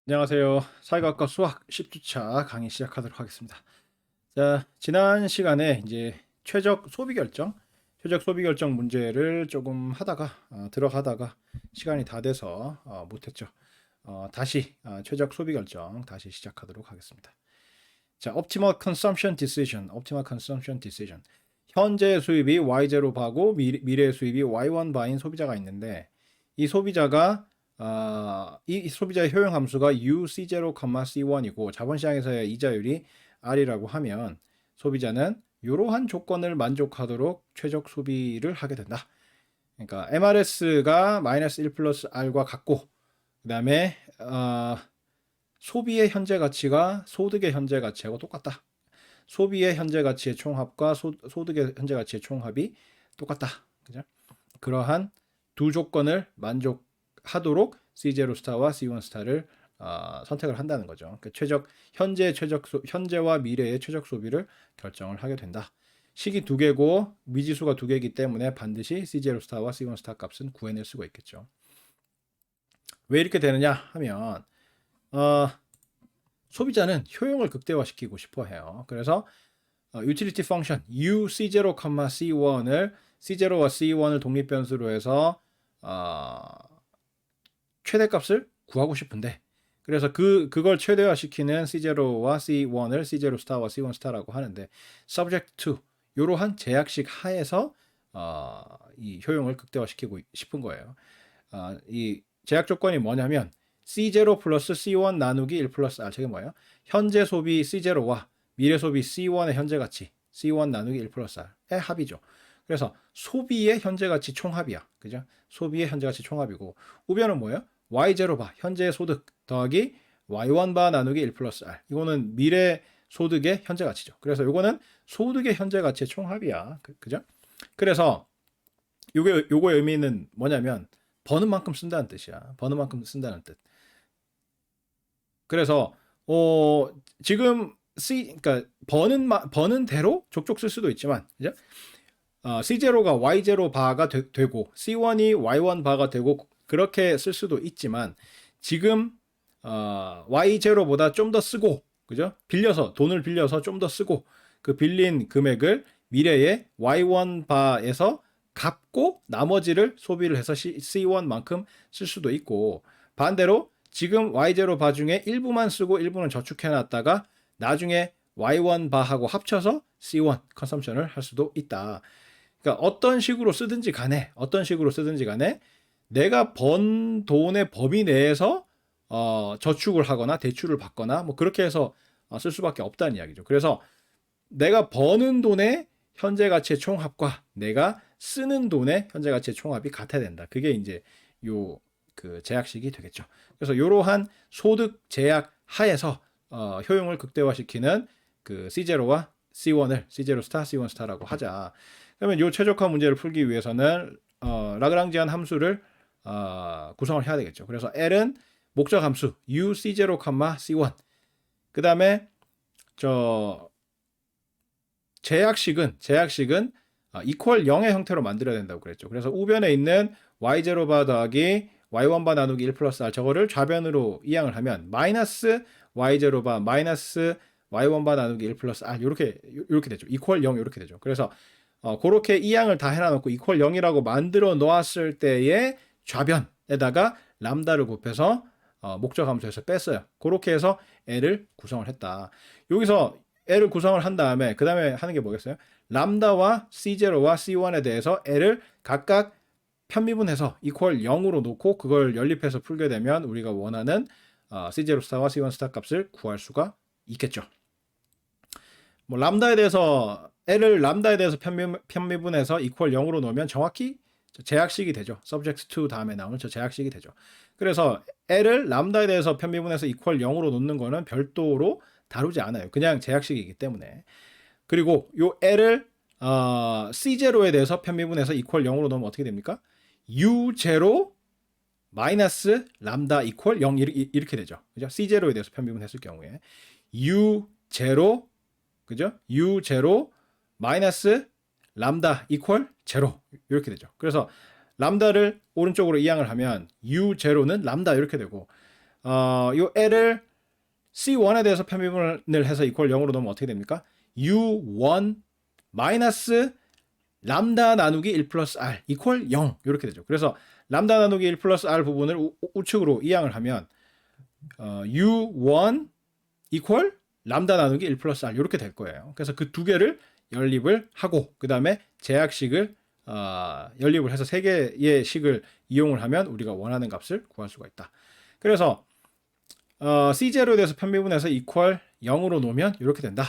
안녕하세요. 사회과학과 수학 10주차 강의 시작하도록 하겠습니다. 자, 지난 시간에 이제 최적 소비 결정 문제를 조금 하다가 들어가다가 시간이 다 돼서 못했죠. 다시 최적 소비 결정 다시 시작하도록 하겠습니다. 자, optimal consumption decision. 현재 수입이 Y0 바고 미래 수입이 Y1 바인 소비자가 있는데 이 소비자가 이 소비자의 효용 함수가 UC0, C1이고 자본시장에서의 이자율이 R이라고 하면 소비자는 이러한 조건을 만족하도록 최적 소비를 하게 된다. 그러니까 MRS가 -1 플러스 R과 같고 그 다음에 소비의 현재 가치가 소득의 현재 가치하고 똑같다. 소비의 현재 가치의 총합과 소득의 현재 가치의 총합이 똑같다. 그죠? 그러한 두 조건을 만족하도록 C0 스타와 C1 스타를 선택을 한다는 거죠. 그러니까 현재와 미래의 최적 소비를 결정을 하게 된다. 식이 두 개고 미지수가 두 개이기 때문에 반드시 C0 스타와 C1 스타 값은 구해낼 수가 있겠죠. 왜 이렇게 되느냐 하면 소비자는 효용을 극대화시키고 싶어 해요. 그래서 utility function UC0, C1을 C0와 C1을 독립변수로 해서 최대값을 구하고 싶은데 그래서 그걸 최대화시키는 C0와 C1을 C0 스타와 C1 스타라고 하는데 subject to 이러한 제약식 하에서 이 효용을 극대화시키고 싶은 거예요. 이 제약 조건이 뭐냐면 C0 플러스 C1 나누기 1 플러스 R. 저게 뭐예요? 현재 소비 C0와 미래 소비 C1의 현재 가치 C1 나누기 1 플러스 R의 합이죠. 그래서 소비의 현재 가치 총합이야. 그죠? 소비의 현재 가치 총합이고 우변은 뭐예요? Y0 바 현재 소득 더하기 Y1 바 나누기 1 플러스 R. 이거는 미래 소득의 현재 가치죠. 그래서 이거는 소득의 현재 가치의 총합이야. 그죠? 그래서 요거의 의미는 뭐냐면 버는 만큼 쓴다는 뜻이야. 버는 만큼 쓴다는 뜻. 그래서 지금 그러니까 버는 대로 족족 쓸 수도 있지만 그죠? C0가 Y0 바가 되고 C1이 Y1 바가 되고 그렇게 쓸 수도 있지만 지금 Y0보다 좀 더 쓰고 그죠? 돈을 빌려서 좀 더 쓰고 그 빌린 금액을 미래의 Y1 바에서 갚고 나머지를 소비를 해서 C1만큼 쓸 수도 있고 반대로 지금 Y0 바 중에 일부만 쓰고 일부는 저축해놨다가 나중에 Y1 바하고 합쳐서 C1 컨섬션을 할 수도 있다. 그러니까 어떤 식으로 쓰든지 간에 내가 번 돈의 범위 내에서 저축을 하거나 대출을 받거나 뭐 그렇게 해서 쓸 수밖에 없다는 이야기죠. 그래서 내가 버는 돈의 현재 가치의 총합과 내가 쓰는 돈의 현재 가치의 총합이 같아야 된다. 그게 이제 그 제약식이 되겠죠. 그래서 이러한 소득 제약 하에서 효용을 극대화시키는 그 C0와 C1을 C0 스타, C1 스타라고 하자. 그러면 이 최적화 문제를 풀기 위해서는 라그랑지안 함수를 구성을 해야 되겠죠. 그래서 L은 목적 함수 U C0, C1. 그 다음에 제약식은 이퀄 0의 형태로 만들어야 된다고 그랬죠. 그래서 우변에 있는 y0바 더하기 y1바 나누기 1 플러스 r 저거를 좌변으로 이항을 하면 마이너스 y0바 마이너스 y1바 나누기 1 플러스 r 요렇게 되죠. 이퀄 0 이렇게 되죠. 그래서 그렇게 이항을 다 해놔놓고 이퀄 0이라고 만들어 놓았을 때의 좌변에다가 람다를 곱해서 목적 함수에서 뺐어요. 그렇게 해서 L을 구성을 했다. 여기서 L을 구성을 한 다음에 그 다음에 하는 게 뭐겠어요? 람다와 C0와 C1에 대해서 L을 각각 편미분해서 이퀄 0으로 놓고 그걸 연립해서 풀게 되면 우리가 원하는 C0 스타와 C1 스타 값을 구할 수가 있겠죠. 뭐 람다에 대해서 L을 람다에 대해서 편미분해서 이퀄 0으로 놓으면 정확히 제약식이 되죠. subject to 다음에 나오는 저 제약식이 되죠. 그래서 L을 람다에 대해서 편미분해서 이퀄 0으로 놓는 거는 별도로 다루지 않아요. 그냥 제약식이기 때문에. 그리고 요 L을 C0에 대해서 편미분해서 이퀄 0으로 놓으면 어떻게 됩니까? U0 마이너스 람다 이퀄 0 이렇게 되죠. 그죠? C0에 대해서 편미분했을 경우에 U0 그죠? U0 마이너스 람다 이퀄 0 이렇게 되죠. 그래서 람다를 오른쪽으로 이항을 하면 U0는 람다 이렇게 되고 요 L을 C1에 대해서 편미분을 해서 이퀄 0으로 넣으면 어떻게 됩니까? U1 마이너스 람다 나누기 1 플러스 R 이퀄 0 이렇게 되죠. 그래서 람다 나누기 1 플러스 R 부분을 우측으로 이항을 하면 U1 이퀄 람다 나누기 1 플러스 R 이렇게 될 거예요. 그래서 그 두 개를 연립을 하고 그 다음에 제약식을 연립을 해서 세 개의 식을 이용을 하면 우리가 원하는 값을 구할 수가 있다. 그래서 C0에 대해서 편미분해서 이퀄 0으로 놓으면 이렇게 된다.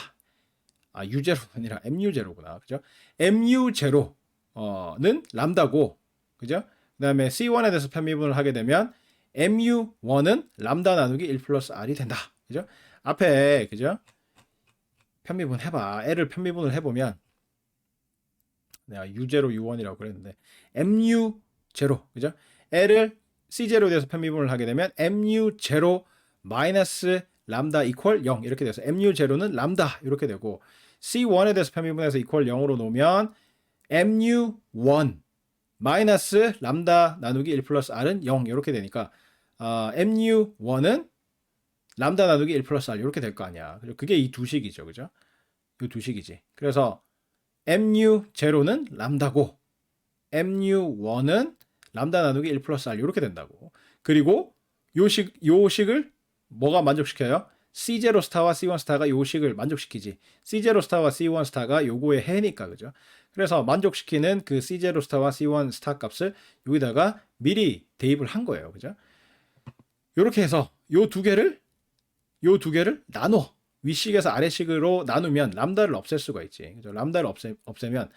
U0가 아니라 MU0구나. 그죠? MU0는 람다고, 그죠? 그 다음에 C1에 대해서 편미분을 하게 되면 MU1은 람다 나누기 1 플러스 R이 된다. 그죠? 앞에, 그죠? 편미분 해봐. L을 편미분을 해보면, 내가 U0, U1이라고 그랬는데, MU0, 그죠? L을 C0에 대해서 편미분을 하게 되면 MU0 마이너스 람다 이퀄 0 이렇게 돼서 MU0는 람다 이렇게 되고 C1에 대해서 편미분해서 이퀄 0으로 놓으면 MU1 마이너스 람다 나누기 1 플러스 R은 0 이렇게 되니까 MU1은 람다 나누기 1 플러스 R 이렇게 될 거 아니야. 그게 이 두 식이죠. 그죠? 이 두 식이지. 그래서 MU0는 람다고 MU1은 람다 나누기 1 플러스 R 이렇게 된다고. 그리고 요 식을 뭐가 만족시켜요? C0 스타와 C1 스타가 요 식을 만족시키지. C0 스타와 C1 스타가 요거의 해니까 그죠? 그래서 만족시키는 그 C0 스타와 C1 스타 값을 여기다가 미리 대입을 한 거예요. 그죠? 요렇게 해서 요 두 개를 나눠. 윗식에서 아래식으로 나누면 람다를 없앨 수가 있지. 그죠? 람다를 없애면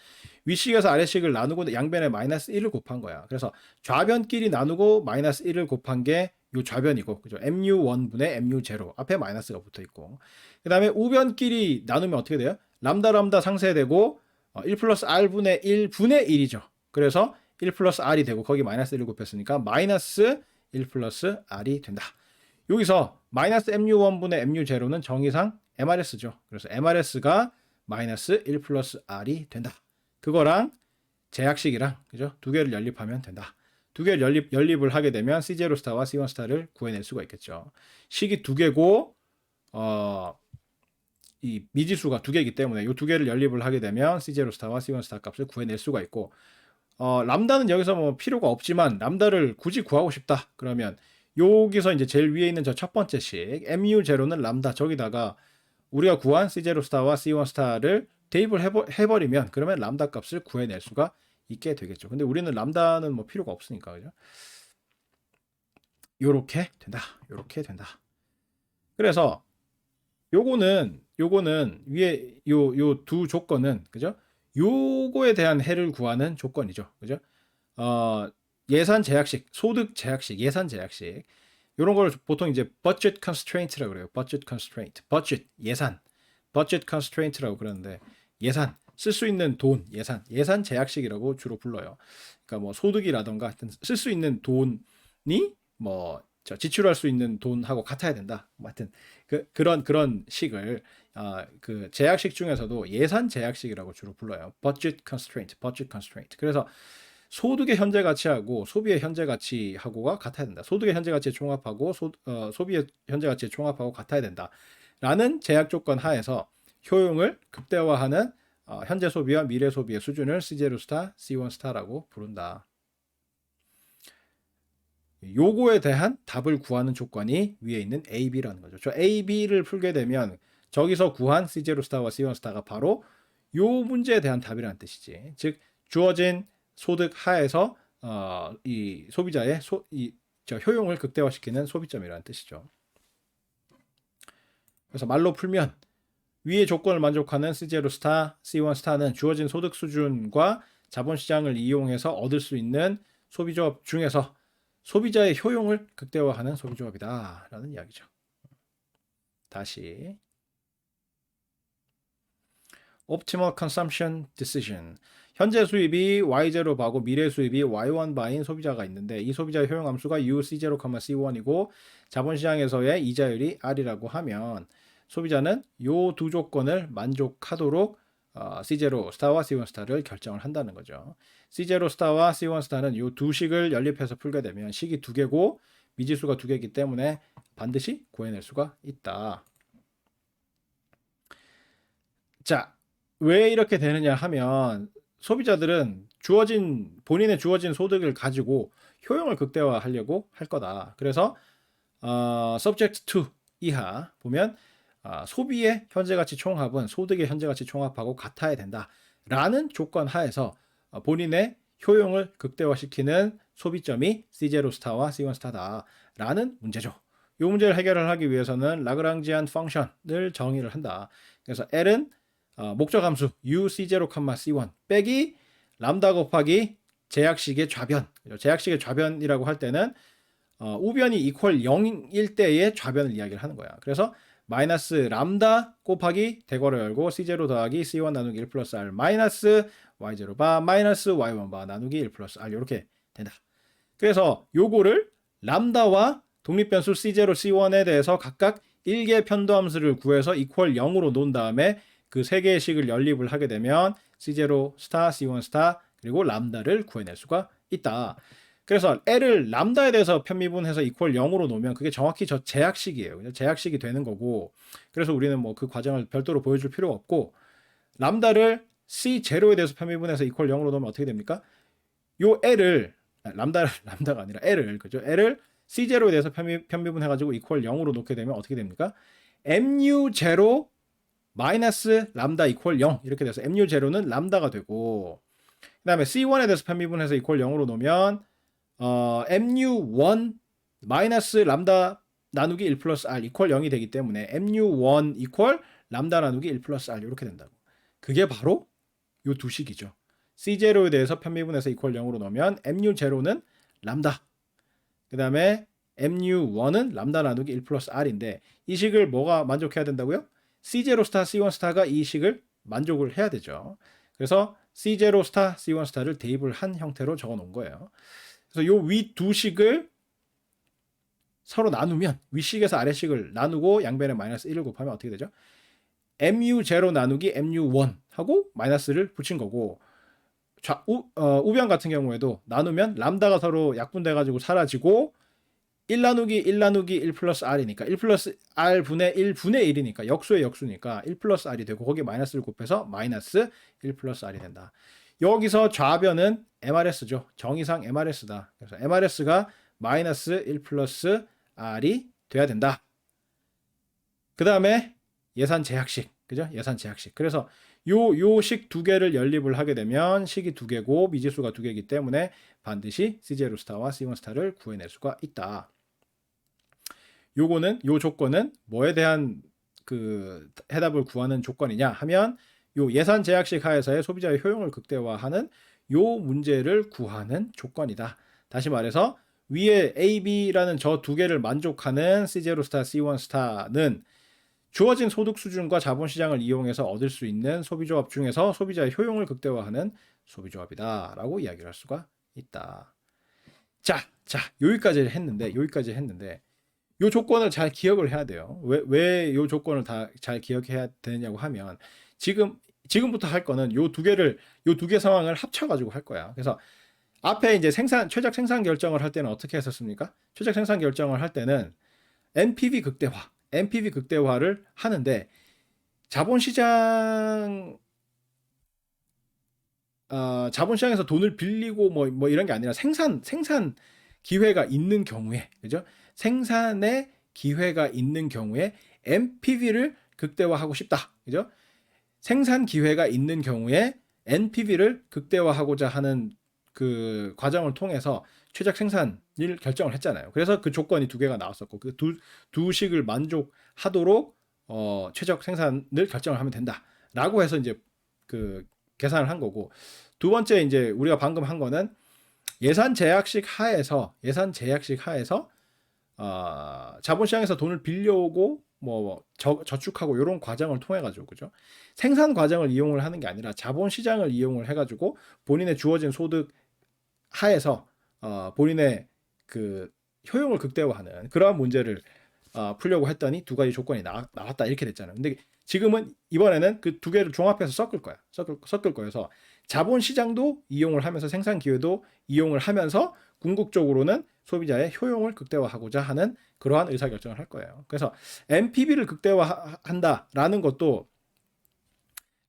윗식에서 아래식을 나누고 양변에 마이너스 1을 곱한 거야. 그래서 좌변끼리 나누고 마이너스 1을 곱한 게 요 좌변이고, 그죠? MU1분의 MU0 앞에 마이너스가 붙어 있고, 그 다음에 우변끼리 나누면 어떻게 돼요? 람다 상쇄되고 1 플러스 R분의 1분의 1이죠. 그래서 1 플러스 R이 되고 거기 마이너스 1을 곱했으니까 마이너스 1 플러스 R이 된다. 여기서 마이너스 MU1분의 MU0는 정의상 MRS죠. 그래서 MRS가 마이너스 1 플러스 R이 된다. 그거랑 제약식이랑, 그죠? 두 개를 연립하면 된다. 두 개를 연립을 하게 되면 C0 스타와 C1 스타를 구해낼 수가 있겠죠. 식이 두 개고 이 미지수가 두 개이기 때문에 이 두 개를 연립을 하게 되면 C0 스타와 C1 스타 값을 구해낼 수가 있고 람다는 여기서 뭐 필요가 없지만 람다를 굳이 구하고 싶다. 그러면 여기서 이제 제일 위에 있는 저 첫 번째 식 MU0는 람다 저기다가 우리가 구한 C0 스타와 C1 스타를 대입을 해버리면 그러면 람다 값을 구해낼 수가 있게 되겠죠. 근데 우리는 람다는 뭐 필요가 없으니까 그죠? 요렇게 된다. 요렇게 된다. 그래서 요거는 위에 요 두 조건은 그죠? 요거에 대한 해를 구하는 조건이죠. 그죠? 예산 제약식, 소득 제약식, 예산 제약식. 요런 걸 보통 이제 budget constraint라고 그래요. budget constraint. budget 예산. budget constraint라고 그러는데 예산 쓸 수 있는 돈, 예산 제약식이라고 주로 불러요. 그러니까 뭐 소득이라던가 쓸 수 있는 돈이 뭐 지출할 수 있는 돈하고 같아야 된다. 하여튼 그런 식을 그 제약식 중에서도 예산 제약식이라고 주로 불러요. budget constraint. 그래서 소득의 현재 가치하고 소비의 현재 가치하고가 같아야 된다. 소득의 현재 가치에 총합하고 소비의 현재 가치에 총합하고 같아야 된다. 라는 제약 조건 하에서 효용을 극대화하는 현재 소비와 미래 소비의 수준을 C0 스타, C1 스타라고 부른다. 요거에 대한 답을 구하는 조건이 위에 있는 A, B라는 거죠. 저 A, B를 풀게 되면 저기서 구한 C0 스타와 C1 스타가 바로 요 문제에 대한 답이라는 뜻이지. 즉 주어진 소득 하에서 이 소비자의 효용을 극대화시키는 소비점이라는 뜻이죠. 그래서 말로 풀면 위의 조건을 만족하는 C0 스타, C1 스타는 주어진 소득 수준과 자본시장을 이용해서 얻을 수 있는 소비조합 중에서 소비자의 효용을 극대화하는 소비조합이다 라는 이야기죠. 다시 Optimal Consumption Decision. 현재 수입이 Y0 바고 미래 수입이 Y1 바인 소비자가 있는데 이 소비자의 효용 함수가 U C0, C1이고 자본시장에서의 이자율이 R이라고 하면 소비자는 요 두 조건을 만족하도록 C0 스타와 C1 스타를 결정을 한다는 거죠. C0 스타와 C1 스타는 요 두 식을 연립해서 풀게 되면 식이 두 개고 미지수가 두 개이기 때문에 반드시 구해낼 수가 있다. 자, 왜 이렇게 되느냐 하면 소비자들은 본인의 주어진 소득을 가지고 효용을 극대화하려고 할 거다. 그래서 subject to 이하 보면 소비의 현재가치 총합은 소득의 현재가치 총합하고 같아야 된다라는 조건 하에서 본인의 효용을 극대화시키는 소비점이 C0 스타와 C1 스타다라는 문제죠. 이 문제를 해결을 하기 위해서는 라그랑지안 펑션을 정의를 한다. 그래서 L은 목적 함수 U C0, C1 빼기 람다 곱하기 제약식의 좌변. 제약식의 좌변이라고 할 때는 우변이 이퀄 0일 때의 좌변을 이야기를 하는 거야. 그래서 마이너스 람다 곱하기 대괄호 열고 C0 더하기 C1 나누기 1 플러스 R 마이너스 Y0 바 마이너스 Y1 바 나누기 1 플러스 R 이렇게 된다. 그래서 요거를 람다와 독립변수 C0, C1에 대해서 각각 1개 편도함수를 구해서 이퀄 0으로 놓은 다음에 그 세 개의 식을 연립을 하게 되면 C0 스타, C1 스타 그리고 람다를 구해낼 수가 있다. 그래서 L을 람다에 대해서 편미분해서 이퀄 0으로 놓으면 그게 정확히 저 제약식이에요. 제약식이 되는 거고 그래서 우리는 뭐 그 과정을 별도로 보여줄 필요가 없고 람다를 C0에 대해서 편미분해서 이퀄 0으로 놓으면 어떻게 됩니까? 요 L을 람다가 아니라 L을 그죠? L을 C0에 대해서 편미분해가지고 이퀄 0으로 놓게 되면 어떻게 됩니까? mu0 마이너스 람다 이퀄 0 이렇게 돼서 mu0는 람다가 되고 그 다음에 C1에 대해서 편미분해서 이퀄 0으로 놓으면 mu1 마이너스 람다 나누기 1 플러스 r 이퀄 0이 되기 때문에 mu1 이퀄 람다 나누기 1 플러스 r 이렇게 된다고. 그게 바로 요 두 식이죠. C0에 대해서 편미분해서 이퀄 0으로 놓으면 mu0는 람다 그 다음에 mu1은 람다 나누기 1 플러스 r인데 이 식을 뭐가 만족해야 된다고요? C0 스타, C1 스타가 이 식을 만족을 해야 되죠. 그래서 C0 스타, C1 스타를 대입을 한 형태로 적어 놓은 거예요. 그래서 요 위 두 식을 서로 나누면 윗식에서 아래식을 나누고 양변에 마이너스 1을 곱하면 어떻게 되죠? mu0 나누기 mu1 하고 마이너스를 붙인 거고 우변 같은 경우에도 나누면 람다가 서로 약분돼 가지고 사라지고 1 나누기 1 나누기 1 플러스 r이니까 1 플러스 r 분의 1분의 1이니까 역수의 역수니까 1 플러스 r이 되고 거기에 마이너스를 곱해서 마이너스 1 플러스 r이 된다. 여기서 좌변은 MRS죠. 정의상 MRS다. 그래서 MRS가 마이너스 1 플러스 r이 돼야 된다. 그 다음에 예산 제약식. 그죠? 예산 제약식. 그래서 요 식 두 개를 연립을 하게 되면 식이 두 개고 미지수가 두 개이기 때문에 반드시 C0 스타와 C1 스타를 구해낼 수가 있다. 요 조건은 뭐에 대한 그 해답을 구하는 조건이냐 하면 요 예산 제약식 하에서의 소비자의 효용을 극대화하는 요 문제를 구하는 조건이다. 다시 말해서 위에 A, B라는 저 두 개를 만족하는 C0 스타, C1 스타는 주어진 소득 수준과 자본시장을 이용해서 얻을 수 있는 소비조합 중에서 소비자의 효용을 극대화하는 소비조합이다 라고 이야기를 할 수가 있다. 자, 여기까지 했는데 요 조건을 잘 기억을 해야 돼요. 왜 요 조건을 다 잘 기억해야 되냐고 하면 지금부터 할 거는 요 두 개 상황을 합쳐 가지고 할 거야. 그래서 앞에 이제 최적 생산 결정을 할 때는 어떻게 했었습니까? 최적 생산 결정을 할 때는 NPV 극대화를 하는데 자본시장에서 돈을 빌리고 뭐 이런 게 아니라 생산 기회가 있는 경우에, 그죠? 생산의 기회가 있는 경우에 NPV를 극대화하고 싶다, 그죠? 생산 기회가 있는 경우에 NPV를 극대화하고자 하는 그 과정을 통해서 최적 생산을 결정을 했잖아요. 그래서 그 조건이 두 개가 나왔었고 그 두 식을 만족하도록 최적 생산을 결정을 하면 된다라고 해서 이제 그 계산을 한 거고, 두 번째 이제 우리가 방금 한 거는 예산 제약식 하에서 자본시장에서 돈을 빌려오고 뭐 저축하고 이런 과정을 통해 가지고, 그죠? 생산 과정을 이용을 하는 게 아니라 자본시장을 이용을 해가지고 본인의 주어진 소득 하에서 본인의 그 효용을 극대화하는 그러한 문제를 풀려고 했더니 두 가지 조건이 나왔다 이렇게 됐잖아요. 근데 지금은 이번에는 그 두 개를 종합해서 섞을 거야. 섞을 거여서 자본시장도 이용을 하면서 생산 기회도 이용을 하면서 궁극적으로는 소비자의 효용을 극대화하고자 하는 그러한 의사결정을 할 거예요. 그래서 NPV를 극대화한다라는 것도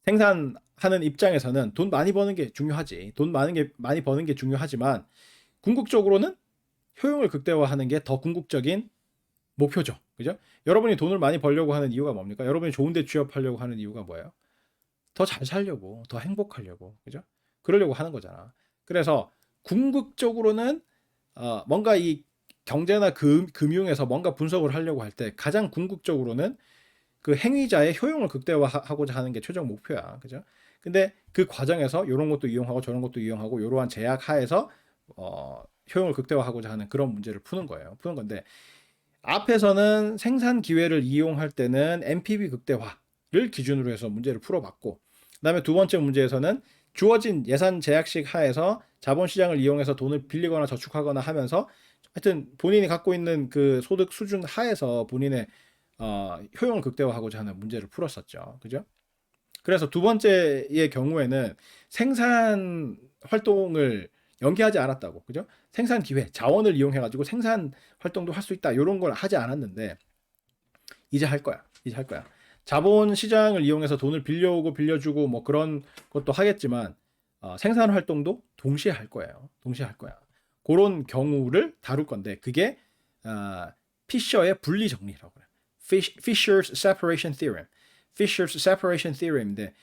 생산하는 입장에서는 돈 많이 버는 게 중요하지. 돈 많이 버는 게 중요하지만 궁극적으로는 효용을 극대화하는 게 더 궁극적인 목표죠. 그죠? 여러분이 돈을 많이 벌려고 하는 이유가 뭡니까? 여러분이 좋은 데 취업하려고 하는 이유가 뭐예요? 더 잘 살려고, 더 행복하려고. 그죠? 그러려고 하는 거잖아. 그래서 궁극적으로는 뭔가 이 경제나 금융에서 뭔가 분석을 하려고 할 때 가장 궁극적으로는 그 행위자의 효용을 극대화하고자 하는 게 최종 목표야. 그죠? 근데 그 과정에서 이런 것도 이용하고 저런 것도 이용하고 이러한 제약 하에서 효용을 극대화하고자 하는 그런 문제를 푸는 거예요. 푸는 건데 앞에서는 생산 기회를 이용할 때는 NPV 극대화를 기준으로 해서 문제를 풀어봤고, 그다음에 두 번째 문제에서는 주어진 예산 제약식 하에서 자본시장을 이용해서 돈을 빌리거나 저축하거나 하면서 하여튼 본인이 갖고 있는 그 소득 수준 하에서 본인의 효용을 극대화하고자 하는 문제를 풀었었죠. 그죠? 그래서 두 번째의 경우에는 생산 활동을 연계하지 않았다고. 그죠? 생산 기회, 자원을 이용해 가지고 생산 활동도 할 수 있다. 이런 걸 하지 않았는데 이제 할 거야. 이제 할 거야. 자본 시장을 이용해서 돈을 빌려오고 빌려주고 뭐 그런 것도 하겠지만 생산 활동도 동시에 할 거예요. 동시에 할 거야. 그런 경우를 다룰 건데 그게 피셔의 분리 정리라고 해요. Fisher's separation theorem. Fisher's separation theorem인데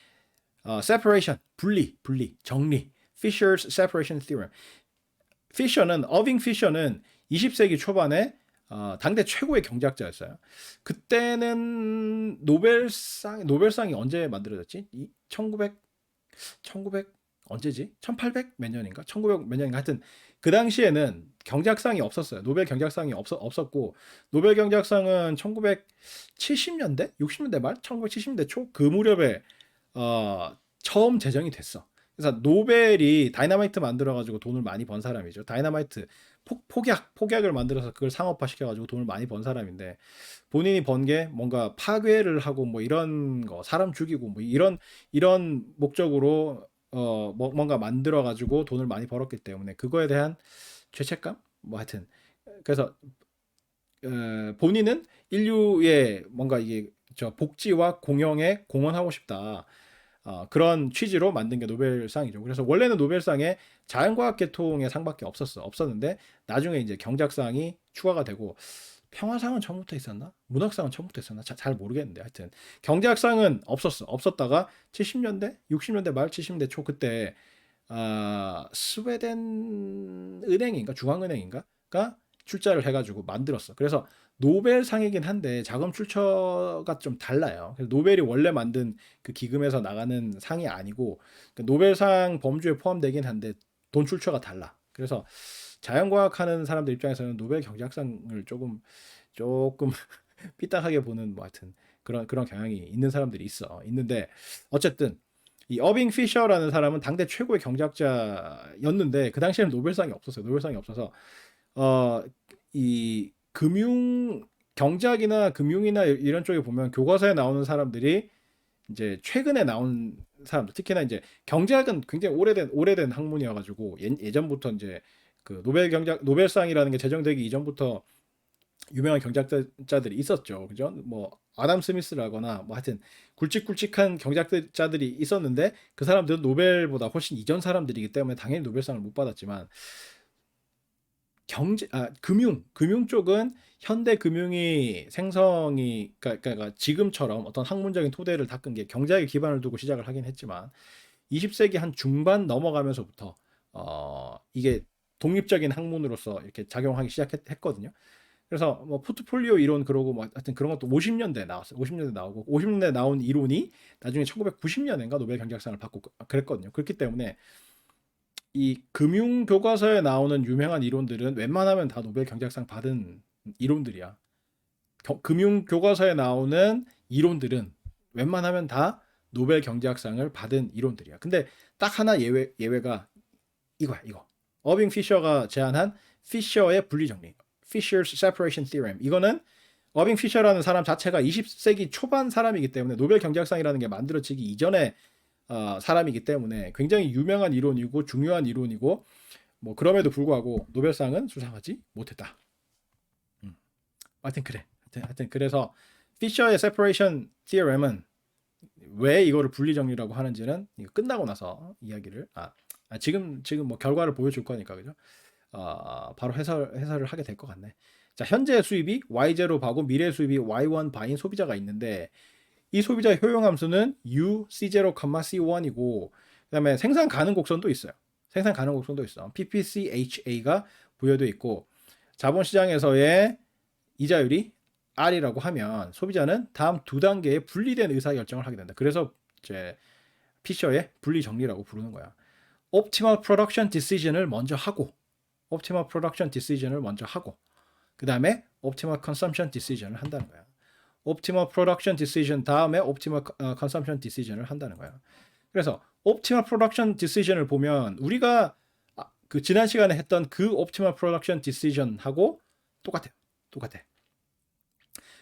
separation 분리 정리. Fisher's separation theorem. 어빙 피셔는 20세기 초반에 당대 최고의 경제학자였어요. 그때는 노벨상이 언제 만들어졌지? 1900 언제지? 1800 몇 년인가? 1900 몇 년인가? 하여튼 그 당시에는 경제학상이 없었어요. 노벨 경제학상이 없었고 노벨 경제학상은 1970년대, 60년대 말, 1970년대 초 그 무렵에 처음 제정이 됐어. 그래서 노벨이 다이너마이트 만들어가지고 돈을 많이 번 사람이죠. 다이너마이트 폭약을 만들어서 그걸 상업화 시켜가지고 돈을 많이 번 사람인데 본인이 번 게 뭔가 파괴를 하고 뭐 이런 거 사람 죽이고 뭐 이런 목적으로 뭔가 만들어가지고 돈을 많이 벌었기 때문에 그거에 대한 죄책감 뭐 하여튼 그래서 본인은 인류의 뭔가 이게 저 복지와 공영에 공헌하고 싶다. 그런 취지로 만든 게 노벨상이죠. 그래서 원래는 노벨상에 자연과학 계통의 상밖에 없었는데 나중에 이제 경제학상이 추가가 되고 평화상은 처음부터 있었나? 문학상은 처음부터 있었나? 잘 모르겠는데 하여튼 경제학상은 없었다가 70년대, 60년대 말 70년대 초 그때 스웨덴 은행인가 중앙은행인가가 출자를 해가지고 만들었어. 그래서 노벨상이긴 한데 자금 출처가 좀 달라요. 그래서 노벨이 원래 만든 그 기금에서 나가는 상이 아니고 노벨상 범주에 포함되긴 한데 돈 출처가 달라. 그래서 자연과학 하는 사람들 입장에서는 노벨 경제학상을 조금 삐딱하게 보는 뭐 하여튼 그런 경향이 있는 사람들이 있는데 어쨌든 이 어빙 피셔라는 사람은 당대 최고의 경제학자였는데 그 당시에는 노벨상이 없었어요. 노벨상이 없어서 이 금융 경제학이나 금융이나 이런 쪽에 보면 교과서에 나오는 사람들이 이제 최근에 나온 사람들, 특히나 이제 경제학은 굉장히 오래된 학문이어가지고 예전부터 이제 그 노벨상이라는 게 제정되기 이전부터 유명한 경제학자들이 있었죠. 그죠? 뭐 아담 스미스라거나 뭐 하여튼 굵직굵직한 경제학자들이 있었는데 그 사람들은 노벨보다 훨씬 이전 사람들이기 때문에 당연히 노벨상을 못 받았지만 금융 쪽은 현대 금융이 생성이 그러니까 지금처럼 어떤 학문적인 토대를 닦은 게 경제학에 기반을 두고 시작을 하긴 했지만 20세기 한 중반 넘어가면서부터 이게 독립적인 학문으로서 이렇게 작용하기 시작했거든요. 그래서 뭐 포트폴리오 이론 그러고 뭐 하여튼 그런 것도 50년대에 나왔어요. 50년대 나오고 50년대에 나온 이론이 나중에 1990년인가 노벨 경제학상을 받고 그랬거든요. 그렇기 때문에 이 금융 교과서에 나오는 유명한 이론들은 웬만하면 다 노벨 경제학상 받은 이론들이야. 금융 교과서에 나오는 이론들은 웬만하면 다 노벨 경제학상을 받은 이론들이야. 근데 딱 하나 예외가 이거야, 이거. 어빙 피셔가 제안한 피셔의 분리정리. Fisher's Separation Theorem. 이거는 어빙 피셔라는 사람 자체가 20세기 초반 사람이기 때문에 노벨 경제학상이라는 게 만들어지기 이전에 사람이기 때문에 굉장히 유명한 이론이고 중요한 이론이고 뭐 그럼에도 불구하고 노벨상은 수상하지 못했다. 하여튼 그래. 하여튼 그래서 피셔의 Separation Theorem은 왜 이거를 분리정리라고 하는지는 이거 끝나고 나서 이야기를 지금 뭐 결과를 보여줄 거니까 그죠? 바로 해설을 하게 될 것 같네. 자, 현재 수입이 Y0 바고 미래 수입이 Y1 바인 소비자가 있는데 이 소비자의 효용 함수는 U C0, C1이고 그다음에 생산 가능 곡선도 있어요. 생산 가능 곡선도 있어. PPCHA가 부여되어 있고 자본시장에서의 이자율이 R이라고 하면 소비자는 다음 두 단계의 분리된 의사결정을 하게 된다. 그래서 이제 피셔의 분리 정리라고 부르는 거야. Optimal Production Decision을 먼저 하고 그 다음에 Optimal Consumption Decision을 한다는 거야. Optimal Production Decision 다음에 Optimal Consumption Decision을 한다는 거야. 그래서 Optimal Production Decision을 보면 우리가 그 지난 시간에 했던 그 Optimal Production Decision하고 똑같아.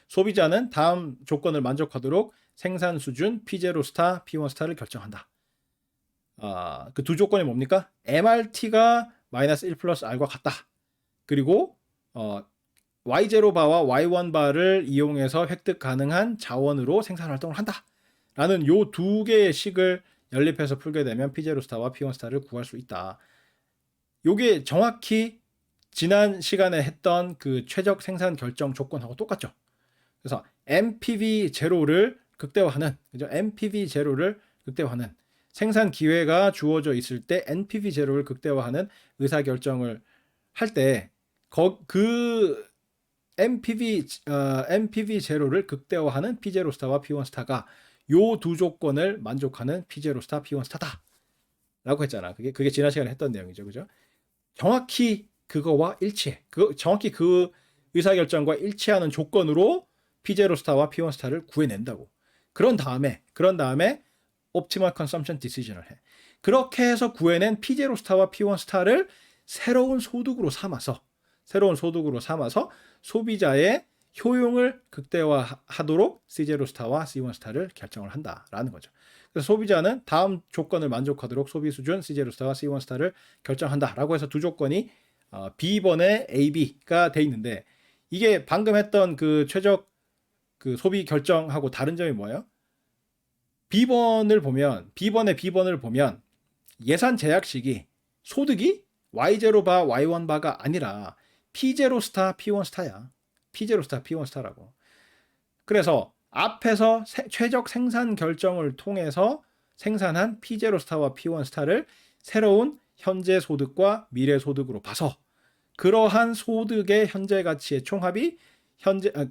소비자는 다음 조건을 만족하도록 생산 수준 P0 스타, P1 스타를 결정한다. 그 두 조건이 뭡니까? MRT가 마이너스 1 플러스 R과 같다. 그리고 Y0 바와 Y1 바를 이용해서 획득 가능한 자원으로 생산 활동을 한다. 라는 요 두 개의 식을 연립해서 풀게 되면 P0 스타와 P1 스타를 구할 수 있다. 요게 정확히 지난 시간에 했던 그 최적 생산 결정 조건하고 똑같죠. 그래서 MPV 제로를 극대화하는, 그죠? MPV 제로를 극대화하는 생산 기회가 주어져 있을 때 NPV 제로를 극대화하는 의사 결정을 할 때 그 MPV 제로를 극대화하는 P0 스타와 P1 스타가 요 두 조건을 만족하는 P0 스타, P1 스타다라고 했잖아. 그게 지난 시간에 했던 내용이죠, 그죠? 정확히 그거와 일치해. 정확히 그 의사 결정과 일치하는 조건으로 P0 스타와 P1 스타를 구해낸다고. 그런 다음에 Optimal Consumption Decision을 해. 그렇게 해서 구해낸 P0 스타와 P1 스타를 새로운 소득으로 삼아서 소비자의 효용을 극대화하도록 C0 스타와 C1 스타를 결정을 한다라는 거죠. 그래서 소비자는 다음 조건을 만족하도록 소비 수준 C0 스타와 C1 스타를 결정한다라고 해서 두 조건이 B번의 AB가 돼 있는데 이게 방금 했던 그 최적 그 소비 결정하고 다른 점이 뭐예요? B번을 보면 예산 제약식이 소득이 Y0 바 Y1 바가 아니라 P0 스타 P1 스타야. P0 스타 P1 스타라고. 그래서 앞에서 최적 생산 결정을 통해서 생산한 P0 스타와 P1 스타를 새로운 현재 소득과 미래 소득으로 봐서 그러한 소득의 현재 가치의 총합이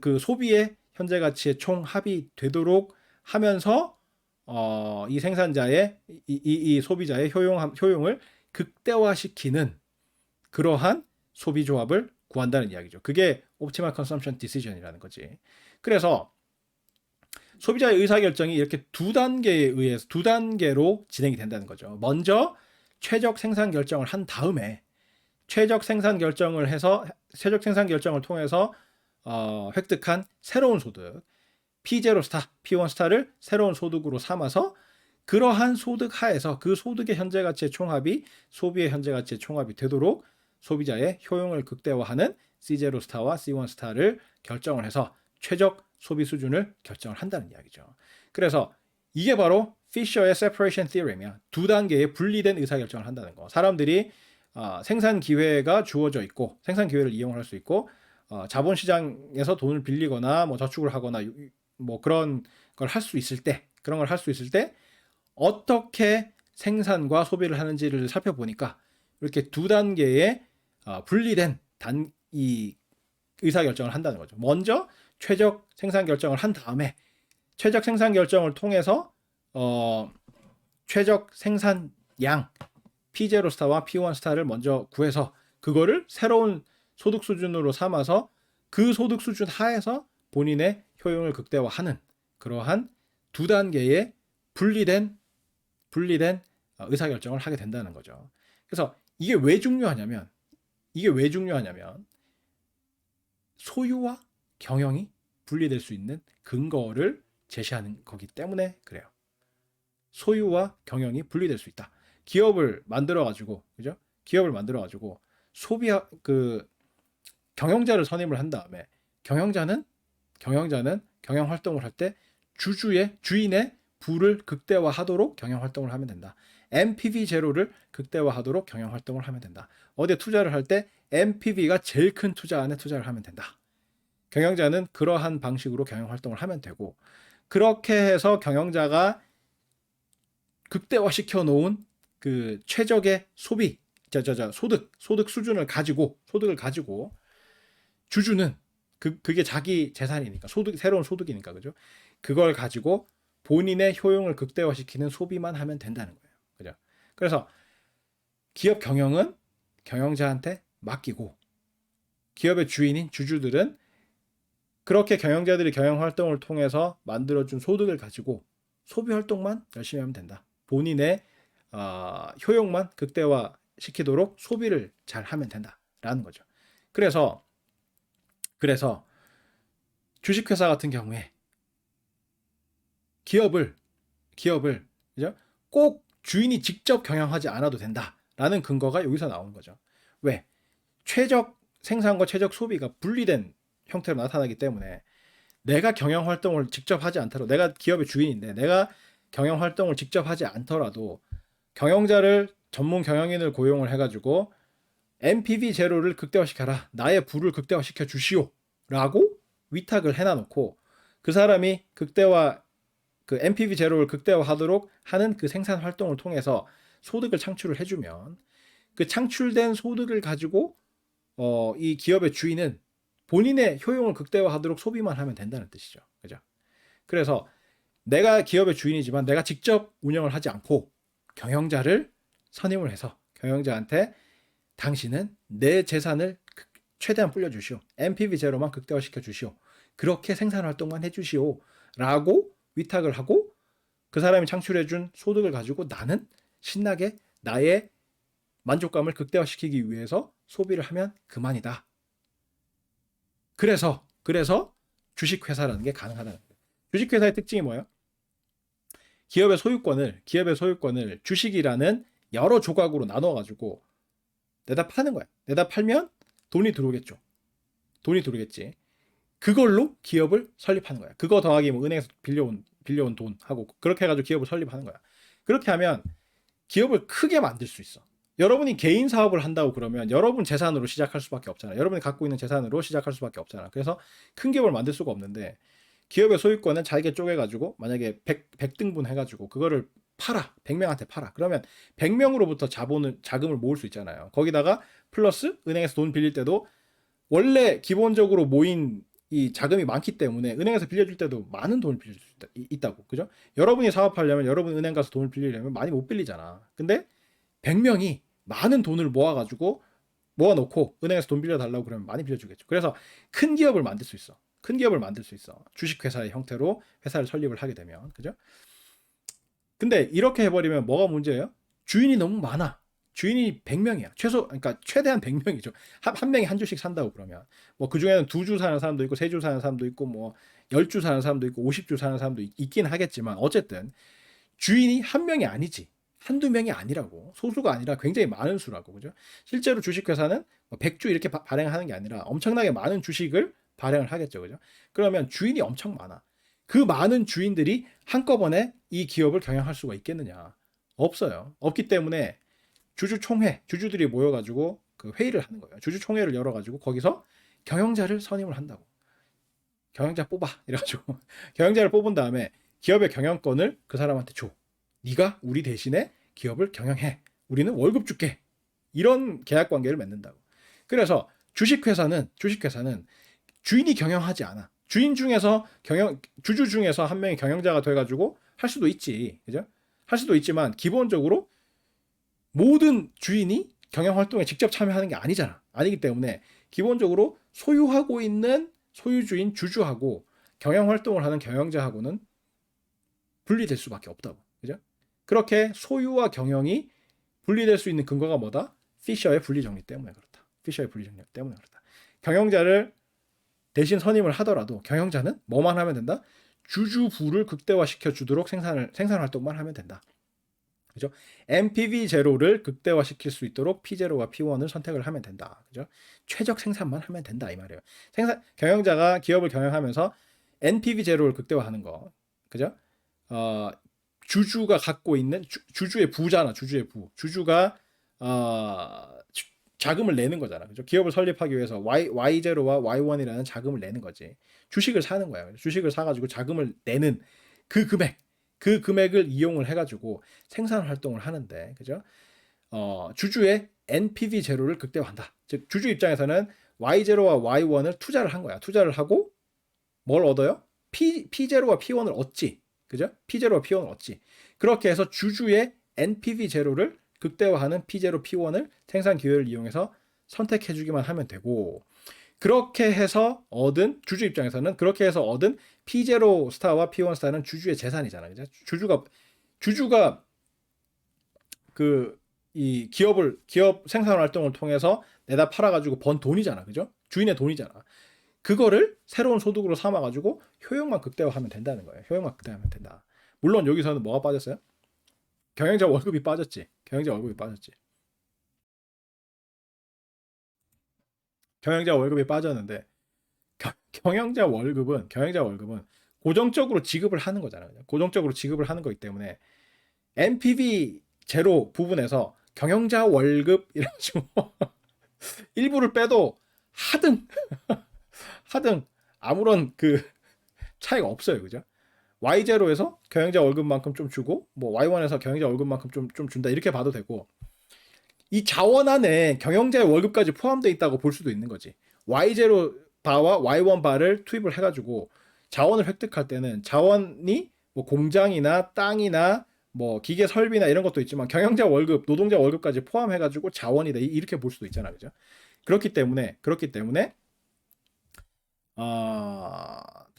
그 소비의 현재 가치의 총합이 되도록 하면서 이 생산자의 이 소비자의 효용을 극대화시키는 그러한 소비 조합을 구한다는 이야기죠. 그게 Optimal Consumption Decision이라는 거지. 그래서 소비자의 의사결정이 이렇게 두 단계로 진행이 된다는 거죠. 먼저 최적 생산 결정을 한 다음에 최적 생산 결정을 통해서 획득한 새로운 소득, P0 스타, P1 스타를 새로운 소득으로 삼아서 그러한 소득 하에서 그 소득의 현재 가치의 총합이 소비의 현재 가치의 총합이 되도록 소비자의 효용을 극대화하는 C0 스타와 C1 스타를 결정을 해서 최적 소비 수준을 결정을 한다는 이야기죠. 그래서 이게 바로 피셔의 separation theorem이야. 두 단계의 분리된 의사결정을 한다는 거. 사람들이 생산 기회가 주어져 있고 생산 기회를 이용할 수 있고 자본시장에서 돈을 빌리거나 뭐 저축을 하거나 뭐 그런 걸 할 수 있을 때 그런 걸 할 수 있을 때 어떻게 생산과 소비를 하는지를 살펴보니까 이렇게 두 단계의 분리된 이 의사결정을 한다는 거죠. 먼저 최적 생산 결정을 한 다음에 최적 생산 결정을 통해서 최적 생산량 P0 스타와 P1 스타를 먼저 구해서 그거를 새로운 소득 수준으로 삼아서 그 소득 수준 하에서 본인의 효용을 극대화하는 그러한 두 단계의 분리된 의사결정을 하게 된다는 거죠. 그래서 이게 왜 중요하냐면 소유와 경영이 분리될 수 있는 근거를 제시하는 거기 때문에 그래요. 소유와 경영이 분리될 수 있다. 기업을 만들어 가지고 그죠? 기업을 만들어 가지고 경영자를 선임을 한 다음에 경영 활동을 할 때 주인의 부를 극대화하도록 경영 활동을 하면 된다. NPV 제로를 극대화하도록 경영 활동을 하면 된다. 어디에 투자를 할 때 NPV가 제일 큰 투자 안에 투자를 하면 된다. 경영자는 그러한 방식으로 경영 활동을 하면 되고 그렇게 해서 경영자가 극대화시켜 놓은 그 최적의 소득 수준을 가지고 소득을 가지고 주주는 그게 자기 재산이니까 새로운 소득이니까 그죠? 그걸 가지고 본인의 효용을 극대화시키는 소비만 하면 된다는 거예요. 그죠? 그래서 기업 경영은 경영자한테 맡기고 기업의 주인인 주주들은 그렇게 경영자들이 경영 활동을 통해서 만들어준 소득을 가지고 소비 활동만 열심히 하면 된다. 본인의 효용만 극대화시키도록 소비를 잘 하면 된다라는 거죠. 그래서 주식회사 같은 경우에 기업을 그죠? 꼭 주인이 직접 경영하지 않아도 된다라는 근거가 여기서 나오는 거죠. 왜? 최적 생산과 최적 소비가 분리된 형태로 나타나기 때문에 내가 경영 활동을 직접 하지 않더라도 내가 기업의 주인인데 내가 경영 활동을 직접 하지 않더라도 경영자를 전문 경영인을 고용을 해가지고 NPV 제로를 극대화시켜라. 나의 부를 극대화시켜 주시오. 라고 위탁을 해놔놓고 그 사람이 NPV 제로를 극대화하도록 하는 그 생산 활동을 통해서 소득을 창출을 해주면 그 창출된 소득을 가지고 이 기업의 주인은 본인의 효용을 극대화하도록 소비만 하면 된다는 뜻이죠. 그죠? 그래서 내가 기업의 주인이지만 내가 직접 운영을 하지 않고 경영자를 선임을 해서 경영자한테 당신은 내 재산을 최대한 불려주시오. NPV 제로만 극대화시켜 주시오. 그렇게 생산 활동만 해주시오. 라고 위탁을 하고 그 사람이 창출해준 소득을 가지고 나는 신나게 나의 만족감을 극대화시키기 위해서 소비를 하면 그만이다. 그래서 주식회사라는 게 가능하다는 거예요. 주식회사의 특징이 뭐예요? 기업의 소유권을 주식이라는 여러 조각으로 나눠가지고 내다 파는 거야. 내다 팔면 돈이 들어오겠죠. 돈이 들어오겠지. 그걸로 기업을 설립하는 거야. 그거 더하기 뭐 은행에서 빌려온 돈하고 그렇게 해가지고 기업을 설립하는 거야. 그렇게 하면 기업을 크게 만들 수 있어. 여러분이 개인 사업을 한다고 그러면 여러분 재산으로 시작할 수밖에 없잖아. 여러분이 갖고 있는 재산으로 시작할 수밖에 없잖아. 그래서 큰 기업을 만들 수가 없는데 기업의 소유권은 잘게 쪼개가지고 만약에 100등분 해가지고 그거를 팔아. 100명한테 팔아. 그러면 100명으로부터 자금을 모을 수 있잖아요. 거기다가 플러스 은행에서 돈 빌릴 때도 원래 기본적으로 모인 이 자금이 많기 때문에 은행에서 빌려줄 때도 많은 돈을 빌릴 수 있다고. 그죠? 여러분이 사업하려면 여러분 은행 가서 돈을 빌리려면 많이 못 빌리잖아. 근데 100명이 많은 돈을 모아놓고 은행에서 돈 빌려달라고 그러면 많이 빌려주겠죠. 그래서 큰 기업을 만들 수 있어. 주식회사의 형태로 회사를 설립을 하게 되면. 그죠? 근데 이렇게 해버리면 뭐가 문제예요? 주인이 너무 많아. 주인이 100명이야. 그러니까 최대한 100명이죠. 한 명이 한 주씩 산다고 그러면 뭐 그중에는 2주 사는 사람도 있고 3주 사는 사람도 있고 뭐 10주 사는 사람도 있고 50주 사는 사람도 있긴 하겠지만 어쨌든 주인이 한 명이 아니지. 한두 명이 아니라고. 소수가 아니라 굉장히 많은 수라고. 그죠? 실제로 주식회사는 100주 이렇게 발행하는 게 아니라 엄청나게 많은 주식을 발행을 하겠죠. 그죠? 그러면 주인이 엄청 많아. 그 많은 주인들이 한꺼번에 이 기업을 경영할 수가 있겠느냐? 없어요. 없기 때문에 주주총회, 주주들이 모여가지고 그 회의를 하는 거예요. 주주총회를 열어가지고 거기서 경영자를 선임을 한다고. 경영자 뽑아. 이래가지고 경영자를 뽑은 다음에 기업의 경영권을 그 사람한테 줘. 네가 우리 대신에 기업을 경영해. 우리는 월급 줄게. 이런 계약 관계를 맺는다고. 그래서 주식회사는 주인이 경영하지 않아. 주주 중에서 한 명이 경영자가 돼가지고 할 수도 있지. 그죠? 할 수도 있지만 기본적으로 모든 주인이 경영 활동에 직접 참여하는 게 아니잖아. 아니기 때문에 기본적으로 소유하고 있는 소유주인 주주하고 경영 활동을 하는 경영자하고는 분리될 수밖에 없다고. 그죠? 그렇게 소유와 경영이 분리될 수 있는 근거가 뭐다? 피셔의 분리정리 때문에 그렇다. 피셔의 분리정리 때문에 그렇다. 경영자를 대신 선임을 하더라도 경영자는 뭐만 하면 된다? 주주부를 극대화시켜 주도록 생산 활동만 하면 된다. 그죠? NPV 제로를 극대화시킬 수 있도록 P0와 P1을 선택을 하면 된다. 그죠? 최적 생산만 하면 된다 이 말이에요. 경영자가 기업을 경영하면서 NPV 제로를 극대화하는 거. 그죠? 주주가 갖고 있는 주주의 부잖아. 주주의 부. 주주가 자금을 내는 거잖아. 그죠? 기업을 설립하기 위해서 Y0와 Y1이라는 자금을 내는 거지. 주식을 사는 거야. 주식을 사가지고 자금을 내는 그 금액을 이용을 해가지고 생산 활동을 하는데, 그죠? 주주의 NPV 제로를 극대화한다. 즉, 주주 입장에서는 Y0와 Y1을 투자를 한 거야. 투자를 하고 뭘 얻어요? P0와 P1을 얻지. 그죠? P0와 P1을 얻지. 그렇게 해서 주주의 NPV 제로를 극대화하는 P0, P1을 생산 기회를 이용해서 선택해 주기만 하면 되고, 그렇게 해서 얻은 주주 입장에서는 그렇게 해서 얻은 P0 스타와 P1 스타는 주주의 재산이잖아요. 그죠? 주주가 이 기업 생산 활동을 통해서 내다 팔아 가지고 번 돈이잖아. 그죠? 주인의 돈이잖아. 그거를 새로운 소득으로 삼아 가지고 효용만 극대화하면 된다는 거예요. 효용만 극대화하면 된다. 물론 여기서는 뭐가 빠졌어요? 경영자 월급이 빠졌지. 경영자 월급이 빠졌는데 경영자 월급은 고정적으로 지급을 하는 거잖아요. 고정적으로 지급을 하는 거기 때문에 NPV 제로 부분에서 경영자 월급이라고 일부를 빼도 하등 아무런 차이가 없어요. 그죠? Y0에서 경영자 월급만큼 좀 주고 뭐 Y1에서 경영자 월급만큼 좀 준다 이렇게 봐도 되고, 이 자원 안에 경영자의 월급까지 포함되어 있다고 볼 수도 있는 거지. Y0 바와 Y1 바를 투입을 해가지고 자원을 획득할 때는 자원이 뭐 공장이나 땅이나 뭐 기계 설비나 이런 것도 있지만 경영자 월급, 노동자 월급까지 포함해가지고 자원이다 이렇게 볼 수도 있잖아, 그죠? 그렇기 때문에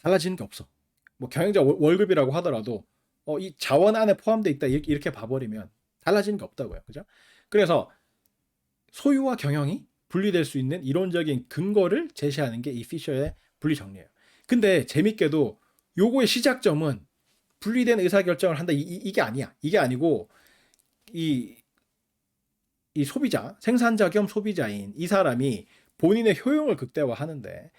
달라지는 게 없어. 뭐 경영자 월급이라고 하더라도 이 자원 안에 포함되어 있다 이렇게 봐버리면 달라지는 게 없다고요, 그죠? 그래서 소유와 경영이 분리될 수 있는 이론적인 근거를 제시하는 게 이 피셔의 분리 정리예요. 근데 재밌게도 요거의 시작점은 분리된 의사결정을 한다 이게 아니야. 이게 아니고 이 소비자, 생산자 겸 소비자인 이 사람이 본인의 효용을 극대화하는데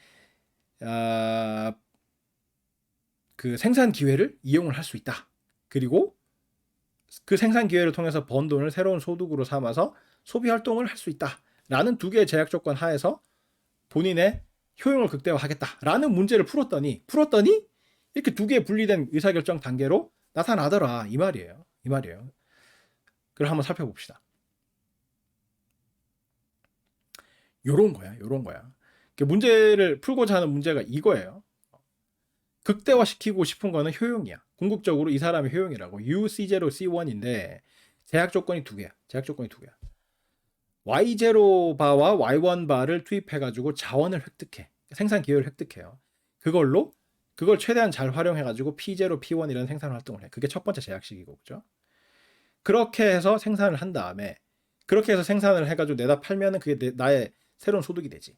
그 생산 기회를 이용을 할 수 있다. 그리고 그 생산 기회를 통해서 번 돈을 새로운 소득으로 삼아서 소비 활동을 할 수 있다라는 두 개의 제약 조건 하에서 본인의 효용을 극대화하겠다라는 문제를 풀었더니 이렇게 두 개의 분리된 의사결정 단계로 나타나더라 이 말이에요. 그걸 한번 살펴봅시다. 요런 거야. 문제를 풀고자 하는 문제가 이거예요. 극대화시키고 싶은 거는 효용이야. 궁극적으로 이 사람의 효용이라고. UC0, C1인데 제약 조건이 두 개야. Y0 바와 Y1 바를 투입해가지고 자원을 획득해. 생산 기회를 획득해요. 그걸 최대한 잘 활용해가지고 P0, P1이라는 생산 활동을 해. 그게 첫 번째 제약식이고, 그죠? 그렇게 해서 생산을 한 다음에 그렇게 해서 생산을 해가지고 내다 팔면은 그게 나의 새로운 소득이 되지.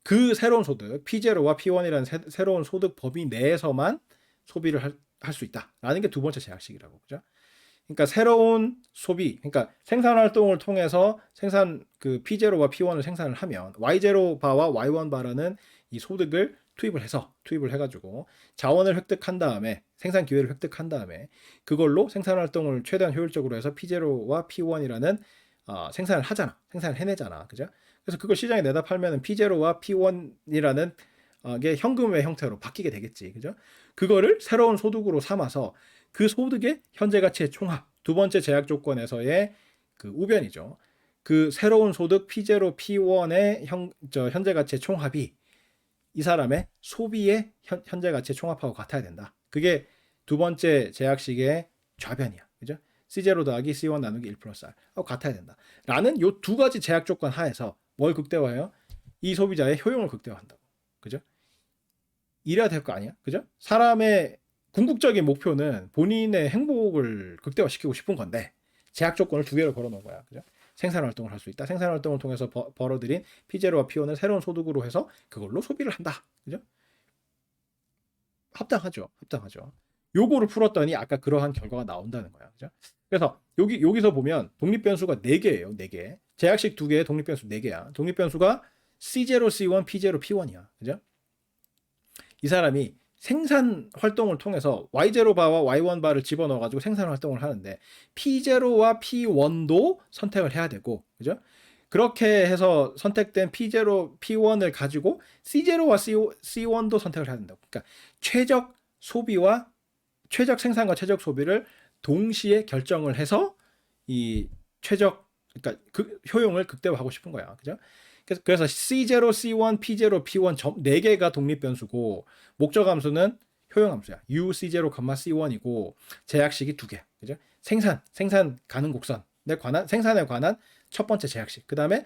그 새로운 소득, P0와 P1이라는 새로운 소득 범위 내에서만 소비를 할 수 있다라는 게 두 번째 제약식이라고. 그죠? 그러니까 새로운 소비, 그러니까 생산 활동을 통해서 그 P0와 P1을 생산을 하면 Y0 바와 Y1 바라는 이 소득을 투입을 해가지고 자원을 획득한 다음에 생산 기회를 획득한 다음에 그걸로 생산 활동을 최대한 효율적으로 해서 P0와 P1이라는 생산을 해내잖아. 그죠? 그래서 그걸 시장에 내다 팔면은 P0와 P1이라는 게 현금의 형태로 바뀌게 되겠지. 그죠? 그거를 새로운 소득으로 삼아서 그 소득의 현재 가치의 총합, 두 번째 제약 조건에서의 그 우변이죠. 그 새로운 소득 P0, P1의 현재 가치의 총합이 이 사람의 소비의 현재 가치의 총합하고 같아야 된다. 그게 두 번째 제약식의 좌변이야. 그죠? C0 더하기 C1 나누기 1 플러스 R 하고 같아야 된다. 라는 요 두 가지 제약 조건 하에서 뭘 극대화해요? 이 소비자의 효용을 극대화한다고. 그죠? 이래야 될 거 아니야? 그죠? 사람의 궁극적인 목표는 본인의 행복을 극대화시키고 싶은 건데 제약 조건을 두 개를 걸어 놓은 거야. 그죠? 생산 활동을 할 수 있다. 생산 활동을 통해서 벌어들인 P0와 P1을 새로운 소득으로 해서 그걸로 소비를 한다. 그죠? 합당하죠. 요거를 풀었더니 아까 그러한 결과가 나온다는 거야. 그죠? 그래서 여기서 보면 독립변수가 4개예요. 4개. 제약식 2개에 독립변수 4개야. 독립변수가 C0, C1, P0, P1이야. 그죠? 이 사람이 생산 활동을 통해서 Y0 바와 Y1 바를 집어넣어 가지고 생산 활동을 하는데 P0와 P1도 선택을 해야 되고, 그죠? 그렇게 해서 선택된 P0, P1을 가지고 C0와 C1도 선택을 해야 된다고. 그러니까 최적 생산과 최적 소비를 동시에 결정을 해서 이 그러니까 그 효용을 극대화하고 싶은 거야. 그죠? 그래서 C0, C1, P0, P1 4개가 독립변수고 목적 함수는 효용 함수야. U, C0, C1이고 제약식이 2개. 그죠? 생산 가능 곡선에 관한 생산에 관한 첫 번째 제약식. 그다음에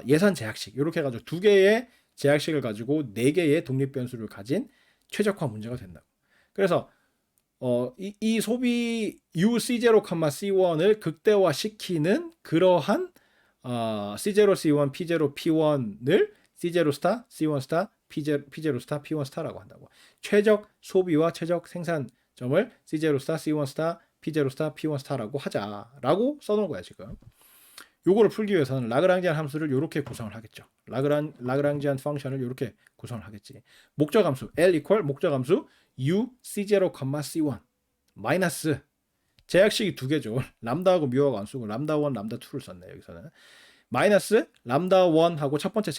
예산 제약식. 이렇게 해 가지고 2개의 제약식을 가지고 4개의 독립변수를 가진 최적화 문제가 된다고. 그래서 이 소비 U, C0, C1을 극대화시키는 그러한 C0, C1, P0, P1을 C0 스타, C1 스타, P0 스타, P1 스타라고 한다고. 최적 소비와 최적 생산점을 C0 스타, C1 스타, P0 스타, P1 스타라고 하자라고 써놓은 거야 지금. 요거를 풀기 위해서는 라그랑지안 함수를 이렇게 구성을 하겠죠. 라그랑지안 펑션을 이렇게 구성을 하겠지. 목적 함수 L 이퀄 목적 함수 U, C0, C1 마이너스 제약식이 2개죠. 람다하고 뮤하고 안 쓰고 람다 1, 람다 2를 썼네. 여기서는 마이너스 람다 1하고 첫 번째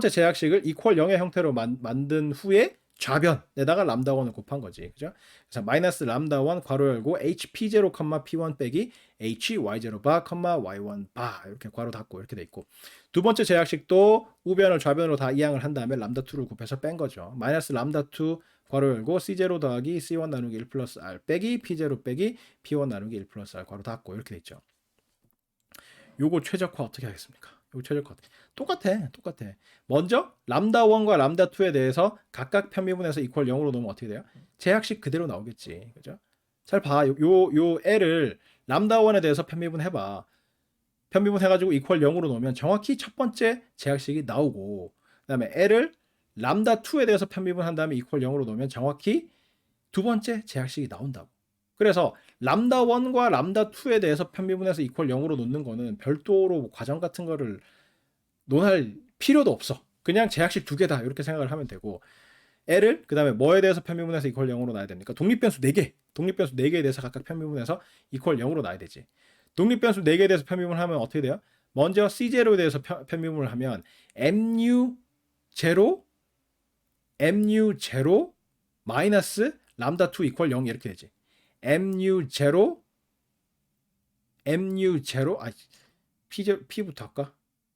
제약식을 이퀄 0의 형태로 만든 후에 좌변에다가 람다 1을 곱한 거지. 그죠? 그래서 마이너스 람다 1 괄호 열고 HP0, P1 빼기 HY0 바, Y1 바 이렇게 괄호 닫고 이렇게 돼 있고 두 번째 제약식도 우변을 좌변으로 다 이항을 한 다음에 람다 2를 곱해서 뺀 거죠. 마이너스 람다 2 괄호 열고 C0 더하기 C1 나누기 1 플러스 R 빼기 P0 빼기 P1 나누기 1 플러스 R 괄호 닫고 이렇게 돼 있죠. 요거 최적화 어떻게 하겠습니까? 요거 최적화 똑같아. 먼저 람다 1과 람다 2에 대해서 각각 편미분해서 이퀄 0으로 놓으면 어떻게 돼요? 제약식 그대로 나오겠지. 그죠? 잘 봐. 요 L을 람다 1에 대해서 편미분 해봐. 편미분 해가지고 이퀄 0으로 놓으면 정확히 첫 번째 제약식이 나오고 그다음에 L을 람다 2에 대해서 편미분한 다음에 이퀄 0으로 놓으면 정확히 두 번째 제약식이 나온다고. 그래서 람다 1과 람다 2에 대해서 편미분해서 이퀄 0으로 놓는 거는 별도로 과정 같은 거를 논할 필요도 없어. 그냥 제약식 2개다 이렇게 생각을 하면 되고 L을 그다음에 뭐에 대해서 편미분해서 이퀄 0으로 놔야 됩니까? 독립변수 4개에 대해서 각각 편미분해서 이퀄 0으로 놔야 되지. 독립변수 4개에 대해서 편미분하면 어떻게 돼요? 먼저 C0에 대해서 편미분을 하면 mu0 마이너스 람다 2 이퀄 0 이렇게 되지. mu0 P부터 할까?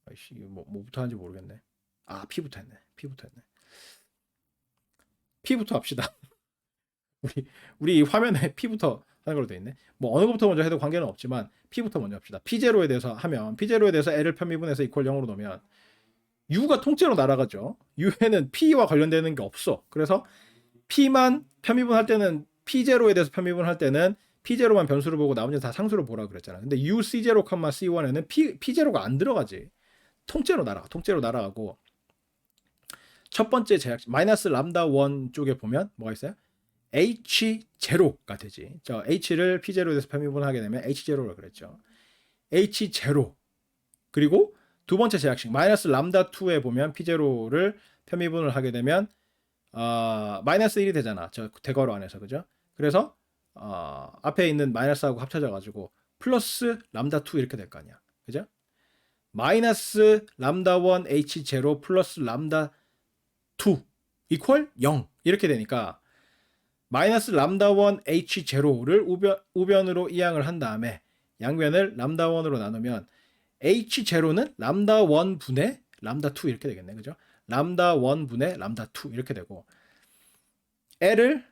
아이씨, 뭐부터 하는지 모르겠네. P부터 했네. P부터 합시다. 우리 화면에 P부터 하는 걸로 돼 있네. 뭐 어느 것부터 먼저 해도 관계는 없지만 P부터 먼저 합시다. P0에 대해서 하면 P0에 대해서 L을 편미분해서 이퀄 0으로 놓으면 U가 통째로 날아가죠. U에는 P와 관련되는 게 없어. 그래서 P만 편미분할 때는 P0에 대해서 편미분할 때는 P0만 변수로 보고 나머지는 다 상수로 보라 그랬잖아. 근데 UC0, C1에는 P0가 안 들어가지. 통째로 날아가고 첫 번째 제약식 마이너스 람다 1 쪽에 보면 뭐가 있어요? H0가 되지. 저 H를 P0에 대해서 편미분하게 되면 H0라 그랬죠. H0 그리고 두 번째 제약식 마이너스 람다 2에 보면 P0를 편미분을 하게 되면 마이너스 1이 되잖아. 저 대괄호 안에서 그죠? 그래서 앞에 있는 마이너스하고 합쳐져 가지고 플러스 람다 2 이렇게 될 거 아니야. 그죠? 마이너스 람다 1 H0 플러스 람다 2 이퀄 0 이렇게 되니까 마이너스 람다 1 H0를 우변으로 이항을 한 다음에 양변을 람다 1으로 나누면 H0는 람다 1 분의 람다 2 이렇게 되겠네. 그죠? 람다 1 분의 람다 2 이렇게 되고 L을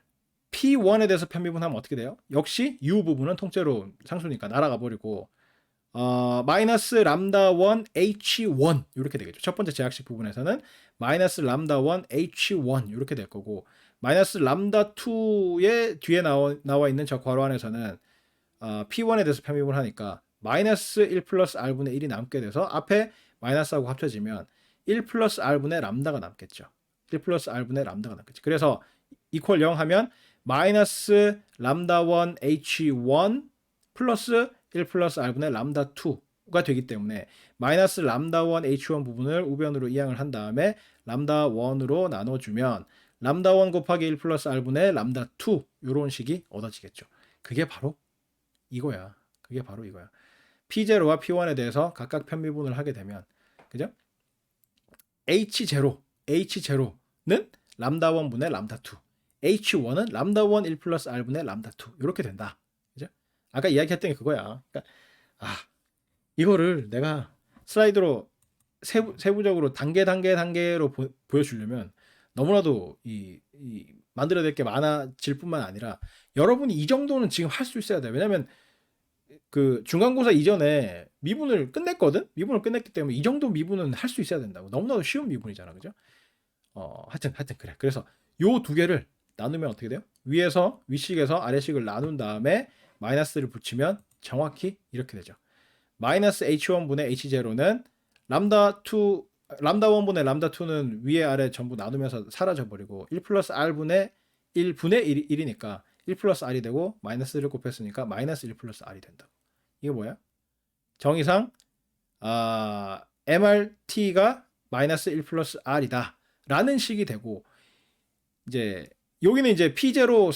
P1에 대해서 편미분하면 어떻게 돼요? 역시 U 부분은 통째로 상수니까 날아가 버리고 마이너스 람다 1 H1 이렇게 되겠죠. 첫 번째 제약식 부분에서는 마이너스 람다 1 H1 이렇게 될 거고 마이너스 람다 2의 뒤에 나와 있는 저 괄호 안에서는 P1에 대해서 편미분하니까 마이너스 1 플러스 R분의 1이 남게 돼서 앞에 마이너스하고 합쳐지면 1 플러스 R분의 람다가 남겠죠. 1 플러스 R분의 람다가 남겠죠. 그래서 이퀄 0 하면 마이너스 람다 1 H1 플러스 1 플러스 R분의 람다 2가 되기 때문에 마이너스 람다 1 H1 부분을 우변으로 이항을 한 다음에 람다 1으로 나눠주면 람다 1 곱하기 1 플러스 R분의 람다 2 이런 식이 얻어지겠죠. 그게 바로 이거야. P0와 P1에 대해서 각각 편미분을 하게 되면 그죠? H0는 람다 1 분의 람다 2 H1은 람다 1 1 플러스 R분의 람다 2 이렇게 된다. 그죠? 아까 이야기했던 게 그거야. 그러니까 이거를 내가 슬라이드로 세부적으로 단계로 보여주려면 너무나도 이 만들어야 될 게 많아질 뿐만 아니라 여러분이 이 정도는 지금 할 수 있어야 돼. 왜냐면 그 중간고사 이전에 미분을 끝냈거든. 미분을 끝냈기 때문에 이 정도 미분은 할 수 있어야 된다고. 너무나도 쉬운 미분이잖아, 그죠? 하여튼 그래. 그래서 요 두 개를 나누면 어떻게 돼요? 위식에서 아래식을 나눈 다음에 마이너스를 붙이면 정확히 이렇게 되죠. 마이너스 H1 분의 H0는 람다 1 분의 람다 2는 위에 아래 전부 나누면서 사라져버리고 1 플러스 R분의 1분의 1이니까 1 플러스 R이 되고 마이너스를 곱했으니까 마이너스 1 플러스 R이 된다고. 이게 뭐야? 정의상 MRT가 마이너스 1 플러스 R이다 라는 식이 되고 이제 여기는 이제 P0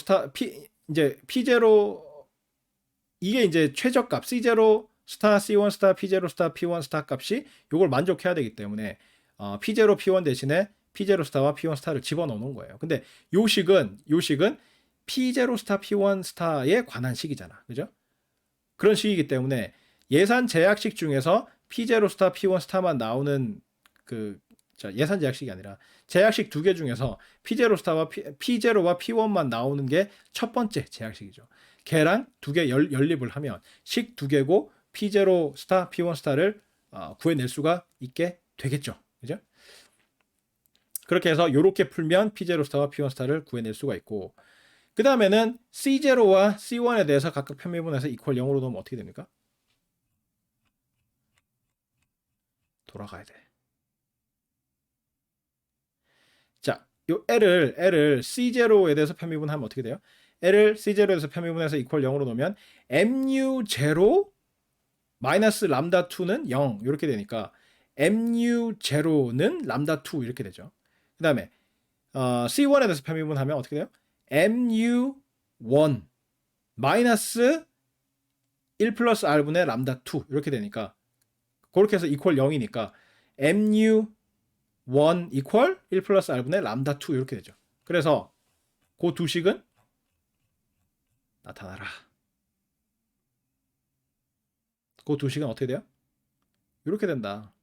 이게 이제 최저값 C0 스타 C1 스타 P0 스타 P1 스타 값이 이걸 만족해야 되기 때문에 P0 P1 대신에 P0 스타와 P1 스타를 집어넣는 거예요. 근데 요 식은 P0 스타 P1 스타에 관한 식이잖아. 그죠? 그런 식이기 때문에 예산 제약식 중에서 P0 스타 P1 스타만 나오는 예산 제약식이 아니라 제약식 두 개 중에서 P0와 P1만 나오는 게 첫 번째 제약식이죠. 걔랑 두 개 연립을 하면 식 두 개고 P0 스타 P1 스타를 구해낼 수가 있게 되겠죠. 그죠? 그렇게 해서 이렇게 풀면 P0 스타와 P1 스타를 구해낼 수가 있고 그 다음에는 C0와 C1에 대해서 각각 편미분해서 이퀄 0으로 넣으면 어떻게 됩니까? 돌아가야 돼. 자, 요 L을 C0에 대해서 편미분하면 어떻게 돼요? L을 C0에 대해서 편미분해서 이퀄 0으로 넣으면 MU0 마이너스 람다 2는 0 이렇게 되니까 MU0는 람다 2 이렇게 되죠. 그 다음에 C1에 대해서 편미분하면 어떻게 돼요? MU1 마이너스 1 플러스 R분의 람다 2 이렇게 되니까 그렇게 해서 이퀄 0이니까 MU1 이퀄 1 플러스 R분의 람다 2 이렇게 되죠. 그래서 그 두 식은 나타나라. 그 두 식은 어떻게 돼요? 이렇게 된다.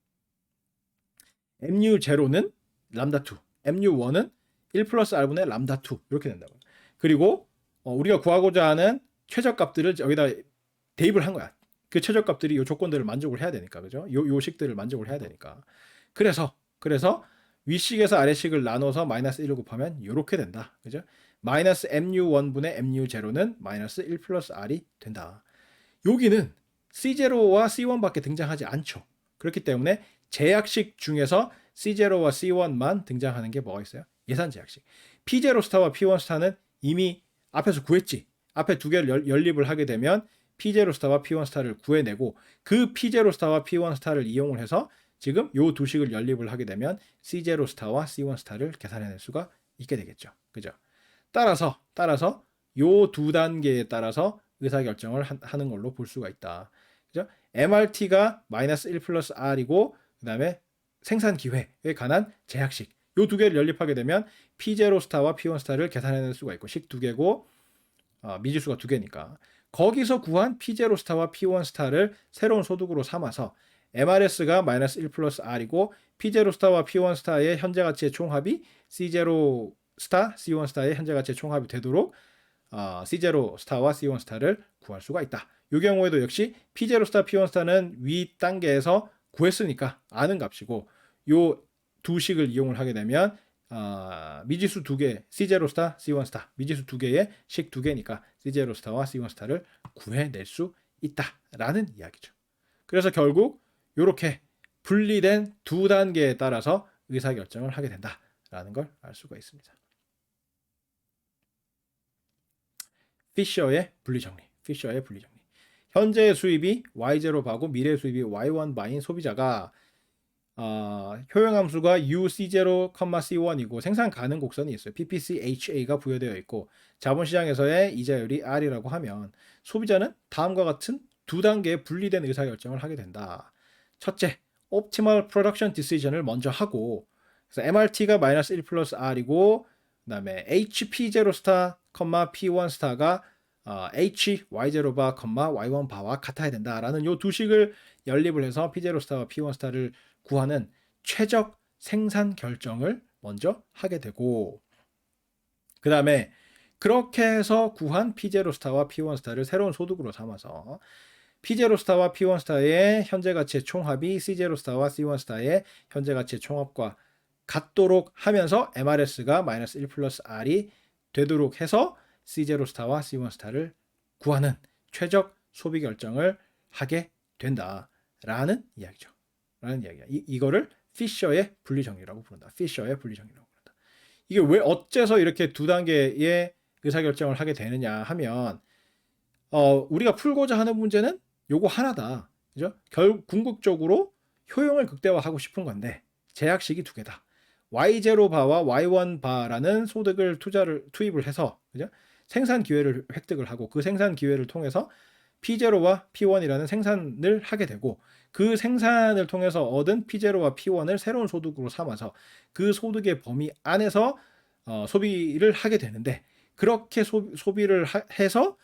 MU0는 람다 2, MU1은 1 플러스 R분의 람다 2 이렇게 된다고요. 그리고 우리가 구하고자 하는 최저값들을 여기다 대입을 한 거야. 그 최저값들이 이 조건들을 만족을 해야 되니까, 그죠? 요 식들을 만족을 해야 되니까. 그래서 위식에서 아래식을 나눠서 마이너스 1을 곱하면 이렇게 된다, 그죠? 마이너스 mu1분의 mu0는 마이너스 1 플러스 r이 된다. 여기는 C0와 C1밖에 등장하지 않죠. 그렇기 때문에 제약식 중에서 C0와 C1만 등장하는 게 뭐가 있어요? 예산 제약식. P0 스타와 P1 스타는 이미 앞에서 구했지. 앞에 두 개를 연립을 하게 되면 P0 스타와 P1 스타를 구해내고 그 P0 스타와 P1 스타를 이용을 해서 지금 요 두 식을 연립을 하게 되면 C0 스타와 C1 스타를 계산해낼 수가 있게 되겠죠. 그죠? 따라서 요 두 단계에 따라서 의사결정을 하는 걸로 볼 수가 있다. 그죠? MRT가 마이너스 1 플러스 R이고 그 다음에 생산 기회에 관한 제약식. 요 두 개를 연립하게 되면 P0 스타와 P1 스타를 계산해낼 수가 있고 식 두 개고 미지수가 두 개니까 거기서 구한 P0 스타와 P1 스타를 새로운 소득으로 삼아서 MRS가 마이너스 1 플러스 R이고 P0 스타와 P1 스타의 현재 가치의 총합이 C0 스타, C1 스타의 현재 가치의 총합이 되도록 C0 스타와 C1 스타를 구할 수가 있다. 이 경우에도 역시 P0 스타, P1 스타는 위 단계에서 구했으니까 아는 값이고 요 두 식을 이용을 하게 되면 미지수 두 개, C0 스타, C1 스타, 미지수 두 개의 식 두 개니까 C0 스타와 C1 스타를 구해낼 수 있다라는 이야기죠. 그래서 결국 이렇게 분리된 두 단계에 따라서 의사결정을 하게 된다라는 걸 알 수가 있습니다. 피셔의 분리정리. 현재의 수입이 Y0 바고 미래 수입이 Y1 바인 소비자가 효용함수가 UC0, C1이고 생산 가능 곡선이 있어요. PPCHA가 부여되어 있고 자본시장에서의 이자율이 R이라고 하면 소비자는 다음과 같은 두 단계의 분리된 의사결정을 하게 된다. 첫째, Optimal Production Decision을 먼저 하고 그래서 MRT가 마이너스 1 플러스 R이고 그 다음에 HP0 스타, P1 스타가 H, Y0 바, Y1 바와 같아야 된다라는 요 두 식을 연립을 해서 P0 스타와 P1 스타를 구하는 최적 생산 결정을 먼저 하게 되고 그 다음에 그렇게 해서 구한 P0 스타와 P1 스타를 새로운 소득으로 삼아서 P0 스타와 P1 스타의 현재 가치의 총합이 C0 스타와 C1 스타의 현재 가치의 총합과 같도록 하면서 MRS가 마이너스 1 플러스 R이 되도록 해서 C0 스타와 C1 스타를 구하는 최적 소비 결정을 하게 된다라는 이야기죠. 라는 이야기야. 이거를 피셔의 분리정리라고 부른다. 이게 왜 어째서 이렇게 두 단계의 의사결정을 하게 되느냐 하면 우리가 풀고자 하는 문제는 요거 하나다. 그죠? 궁극적으로 효용을 극대화하고 싶은 건데 제약식이 두 개다. Y0 바와 Y1 바라는 소득을 투입을 해서 그죠? 생산 기회를 획득을 하고 그 생산 기회를 통해서 P0와 P1이라는 생산을 하게 되고 그 생산을 통해서 얻은 P0와 P1을 새로운 소득으로 삼아서 그 소득의 범위 안에서 소비를 하게 되는데 그렇게 소비를 해서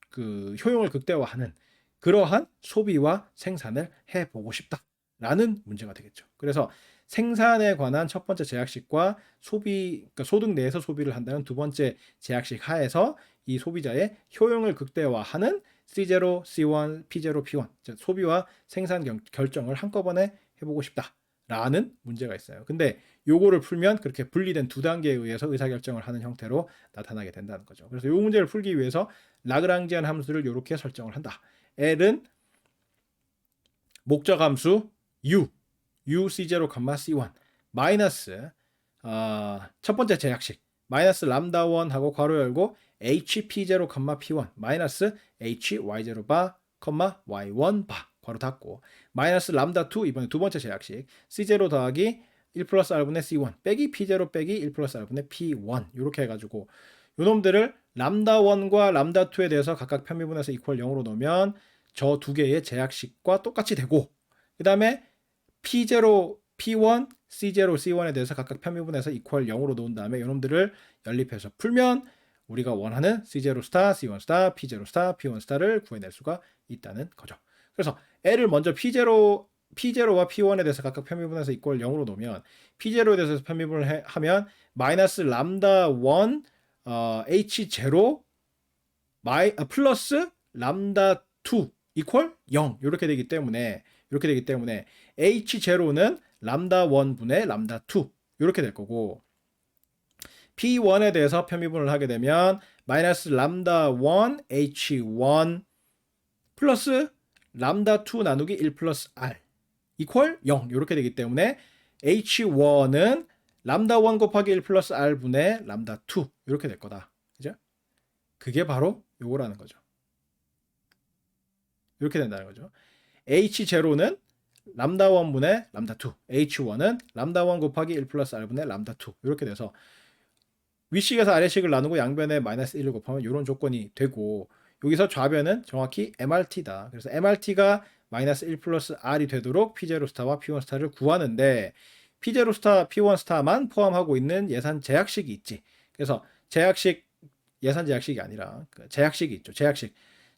그 효용을 극대화하는 그러한 소비와 생산을 해보고 싶다라는 문제가 되겠죠. 그래서 생산에 관한 첫 번째 제약식과 그러니까 소득 내에서 소비를 한다는 두 번째 제약식 하에서 이 소비자의 효용을 극대화하는 C0, C1, P0, P1 즉 소비와 생산 결정을 한꺼번에 해보고 싶다라는 문제가 있어요. 근데 요거를 풀면 그렇게 분리된 두 단계에 의해서 의사결정을 하는 형태로 나타나게 된다는 거죠. 그래서 이 문제를 풀기 위해서 라그랑지안 함수를 이렇게 설정을 한다. L은 목적 함수 U C0, C1 마이너스 첫 번째 제약식 마이너스 람다1 하고 괄호 열고 HP0, P1 마이너스 HY0 바, Y1 바 괄호 닫고 마이너스 람다2 이번에 두 번째 제약식 C0 더하기 1 플러스 R분의 C1 빼기 P0 빼기 1 플러스 R분의 P1 이렇게 해가지고 요놈들을 람다1과 람다2에 대해서 각각 편미분해서 이퀄 0으로 놓으면 저 두 개의 제약식과 똑같이 되고 그 다음에 P0, P1, C0, C1에 대해서 각각 편미분해서 이퀄 0으로 놓은 다음에 이놈들을 연립해서 풀면 우리가 원하는 C0 스타, C1 스타, P0 스타, P1 스타를 구해낼 수가 있다는 거죠. 그래서 L을 먼저 P0와 P1에 대해서 각각 편미분해서 이퀄 0으로 놓으면 P0에 대해서 편미분을 하면 마이너스 람다 1 H0 플러스 람다 2 이퀄 0 이렇게 되기 때문에 H0는 람다 1분의 람다 2 이렇게 될 거고 P1에 대해서 편미분을 하게 되면 마이너스 람다 1 H1 플러스 람다 2 나누기 1 플러스 R 이퀄 0 이렇게 되기 때문에 H1은 람다 1 곱하기 1 플러스 R 분의 람다 2 이렇게 될 거다. 그죠? 그게 바로 요거라는 거죠. 이렇게 된다는 거죠. H0는 람다 1분의 람다 2, H1은 람다 1 곱하기 1 플러스 R분의 람다 2 이렇게 돼서 윗식에서 아래식을 나누고 양변에 마이너스 1을 곱하면 이런 조건이 되고 여기서 좌변은 정확히 MRT다. 그래서 MRT가 마이너스 1 플러스 R이 되도록 P0 스타와 P1 스타를 구하는데 P0 스타, P1 스타만 포함하고 있는 예산 제약식이 있지. 그래서 제약식, 예산 제약식이 아니라 제약식이 있죠.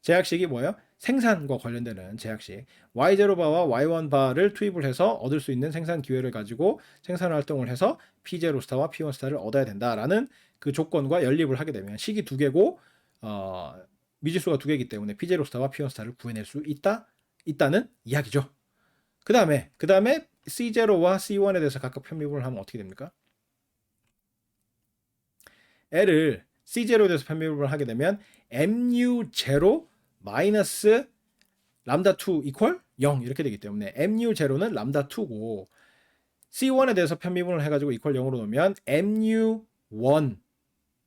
제약식이 뭐예요? 생산과 관련되는 제약식. Y0 바와 Y1 바를 투입을 해서 얻을 수 있는 생산 기회를 가지고 생산 활동을 해서 P0 스타와 P1 스타를 얻어야 된다라는 그 조건과 연립을 하게 되면 식이 두 개고 미지수가 두 개이기 때문에 P0 스타와 P1 스타를 구해낼 수 있다는 이야기죠. 그 다음에 C0와 C1에 대해서 각각 편미분을 하면 어떻게 됩니까? L을 C0에 대해서 편미분을 하게 되면 mu0 마이너스 람다 2 이퀄 0 이렇게 되기 때문에 mu0는 람다 2고 C1에 대해서 편미분을 해가지고 이퀄 0으로 놓으면 mu1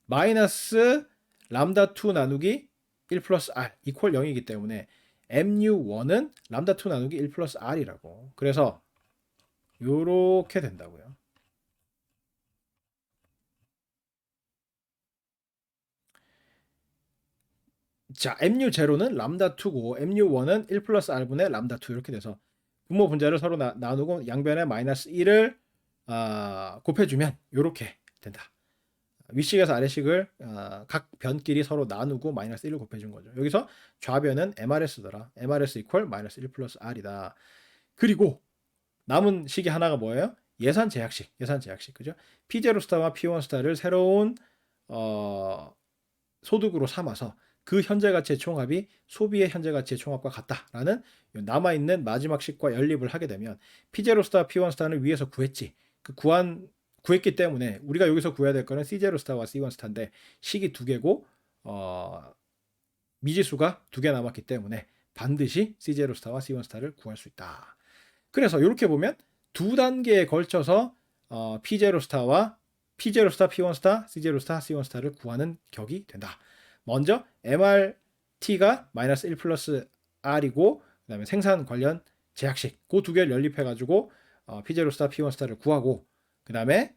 마이너스 람다 2 나누기 1 플러스 R 이퀄 0이기 때문에 mu1은 람다 2 나누기 1 플러스 R이라고. 그래서 요렇게 된다고요. 자, mu0는 람다 2고 mu1은 1 플러스 R분의 람다 2 이렇게 돼서 분모 분자를 서로 나누고 양변에 마이너스 1을 곱해주면 이렇게 된다. 윗식에서 아래식을 각 변끼리 서로 나누고 마이너스 1을 곱해준 거죠. 여기서 좌변은 MRS더라. MRS 이퀄 마이너스 1 플러스 R이다. 그리고 남은 식이 하나가 뭐예요? 예산 제약식. 그죠? P0 스타와 P1 스타를 새로운 소득으로 삼아서 그 현재 가치의 총합이 소비의 현재 가치의 총합과 같다라는 남아있는 마지막 식과 연립을 하게 되면 P0 스타, P1 스타는 위에서 구했지. 구했기 때문에 우리가 여기서 구해야 될 거는 C0 스타와 C1 스타인데 식이 두 개고 미지수가 두 개 남았기 때문에 반드시 C0 스타와 C1 스타를 구할 수 있다. 그래서 이렇게 보면 두 단계에 걸쳐서 P0 스타, P1 스타, C0 스타, C1 스타를 구하는 격이 된다. 먼저 MRT가 마이너스 1 플러스 R이고 그 다음에 생산 관련 제약식 그 두 개를 연립해가지고 P0 스타, P1 스타를 구하고 그 다음에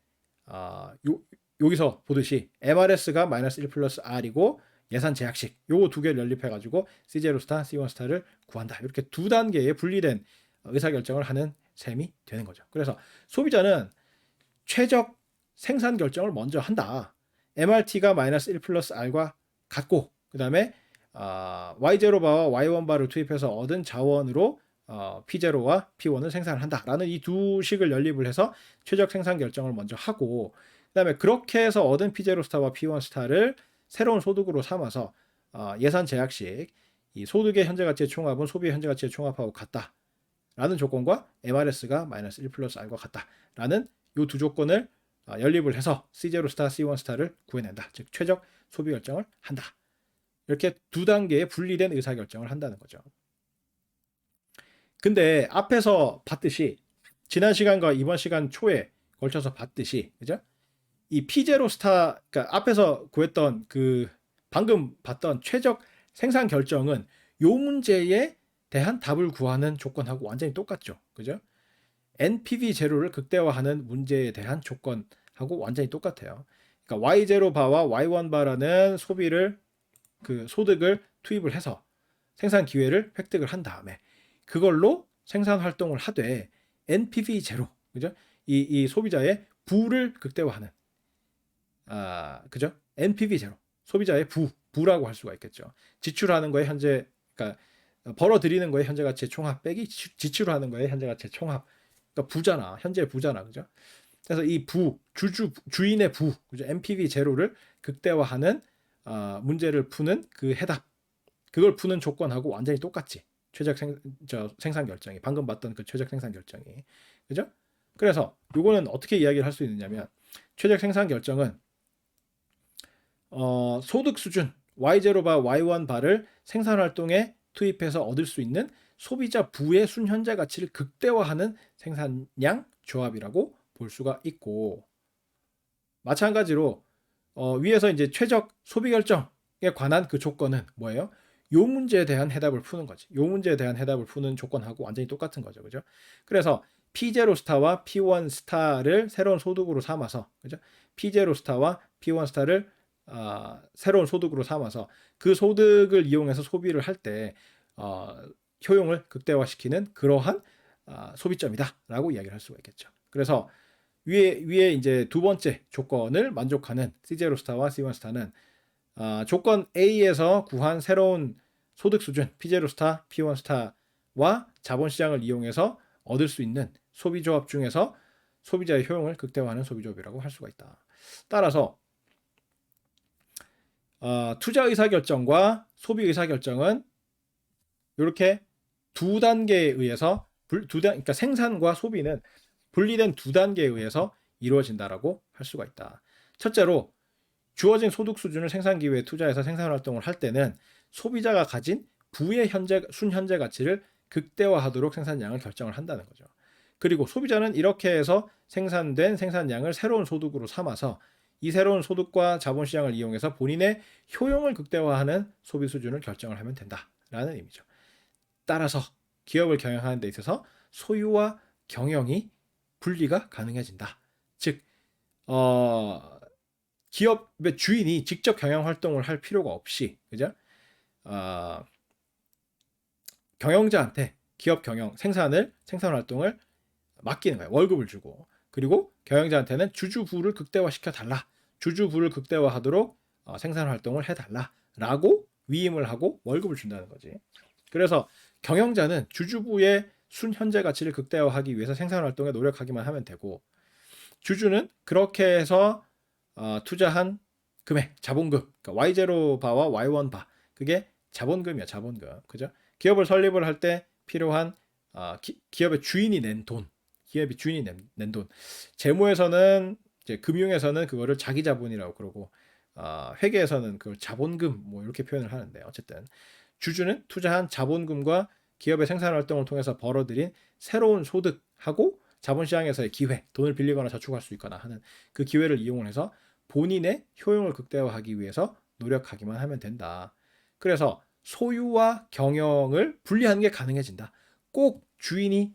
여기서 보듯이 MRS가 마이너스 1 플러스 R이고 예산 제약식 요거 두 개를 연립해가지고 C0 스타, C1 스타를 구한다. 이렇게 두 단계의 분리된 의사결정을 하는 셈이 되는 거죠. 그래서 소비자는 최적 생산 결정을 먼저 한다. MRT가 마이너스 1 플러스 R과 같고 그 다음에 Y0 바와 Y1 바를 투입해서 얻은 자원으로 P0와 P1을 생산을 한다라는 이 두 식을 연립을 해서 최적 생산 결정을 먼저 하고 그 다음에 그렇게 해서 얻은 P0 스타와 P1 스타를 새로운 소득으로 삼아서 예산 제약식 이 소득의 현재 가치의 총합은 소비의 현재 가치의 총합하고 같다라는 조건과 MRS가 마이너스 1 플러스 R과 같다라는 이 두 조건을 연립을 해서 C0 스타, C1 스타를 구해낸다. 즉 최적 소비 결정을 한다. 이렇게 두 단계의 분리된 의사결정을 한다는 거죠. 근데 앞에서 봤듯이 지난 시간과 이번 시간 초에 걸쳐서 봤듯이 그죠? 이 P0 스타 그러니까 앞에서 구했던 그 방금 봤던 최적 생산 결정은 요 문제에 대한 답을 구하는 조건하고 완전히 똑같죠. 그죠? NPV 제로를 극대화하는 문제에 대한 조건하고 완전히 똑같아요. 그러니까 Y0 바와 Y1 바라는 소득을 투입을 해서 생산 기회를 획득을 한 다음에 그걸로 생산 활동을 하되 NPV 제로, 그죠? 이 소비자의 부를 극대화하는 그죠? NPV 제로, 소비자의 부라고 할 수가 있겠죠. 지출하는 거에 그러니까 벌어들이는 거에 현재 가치의 총합 빼기 지출하는 거에 현재 가치의 총합, 그러니까 현재 부잖아, 그죠? 그래서 이 주인의 그죠? NPV 제로를 극대화하는 문제를 푸는 그 해답, 그걸 푸는 조건하고 완전히 똑같지. 최적 생산 결정이 방금 봤던 그 최적 생산 결정이, 그죠? 그래서 요거는 어떻게 이야기를 할 수 있느냐면 최적 생산 결정은 소득 수준 Y0바 Y1 바를 생산 활동에 투입해서 얻을 수 있는 소비자 부의 순현재 가치를 극대화하는 생산량 조합이라고 볼 수가 있고, 마찬가지로 위에서 이제 최적 소비 결정에 관한 그 조건은 뭐예요? 요 문제에 대한 해답을 푸는 거지. 요 문제에 대한 해답을 푸는 조건하고 완전히 똑같은 거죠. 그죠? 그래서 P0 스타와 P1 스타를 새로운 소득으로 삼아서, 그죠? P0 스타와 P1 스타를 새로운 소득으로 삼아서 그 소득을 이용해서 소비를 할 때 효용을 극대화시키는 그러한 소비점이다라고 이야기를 할 수가 있겠죠. 그래서 위에 이제 두 번째 조건을 만족하는 C0 스타와 C1 스타는 조건 A에서 구한 새로운 소득 수준 P0 스타, P1 스타와 자본시장을 이용해서 얻을 수 있는 소비조합 중에서 소비자의 효용을 극대화하는 소비조합이라고 할 수가 있다. 따라서 투자 의사결정과 소비 의사결정은 이렇게 두 단계에 의해서 그러니까 생산과 소비는 분리된 두 단계에 의해서 이루어진다라고 할 수가 있다. 첫째로 주어진 소득 수준을 생산 기회에 투자해서 생산 활동을 할 때는 소비자가 가진 부의 순현재 가치를 극대화하도록 생산량을 결정을 한다는 거죠. 그리고 소비자는 이렇게 해서 생산된 생산량을 새로운 소득으로 삼아서 이 새로운 소득과 자본시장을 이용해서 본인의 효용을 극대화하는 소비 수준을 결정을 하면 된다라는 의미죠. 따라서 기업을 경영하는 데 있어서 소유와 경영이 분리가 가능해진다. 즉 기업의 주인이 직접 경영 활동을 할 필요가 없이, 그죠? 경영자한테 기업 경영 생산 활동을 맡기는 거예요. 월급을 주고. 그리고 경영자한테는 주주부를 극대화시켜 달라. 주주부를 극대화하도록 생산 활동을 해달라라고 위임을 하고 월급을 준다는 거지. 그래서 경영자는 주주부의 순현재 가치를 극대화하기 위해서 생산 활동에 노력하기만 하면 되고, 주주는 그렇게 해서 투자한 금액, 자본금, 그러니까 Y0 바와 Y1 바, 그게 자본금이야, 자본금, 그죠? 기업을 설립을 할 때 필요한 기업의 주인이 낸 돈, 기업이 주인이 낸 돈. 재무에서는 이제 금융에서는 그거를 자기 자본이라고 그러고, 회계에서는 그걸 자본금 뭐 이렇게 표현을 하는데, 어쨌든 주주는 투자한 자본금과 기업의 생산 활동을 통해서 벌어들인 새로운 소득하고 자본시장에서의 기회, 돈을 빌리거나 저축할 수 있거나 하는 그 기회를 이용을 해서 본인의 효용을 극대화하기 위해서 노력하기만 하면 된다. 그래서 소유와 경영을 분리하는 게 가능해진다. 꼭 주인이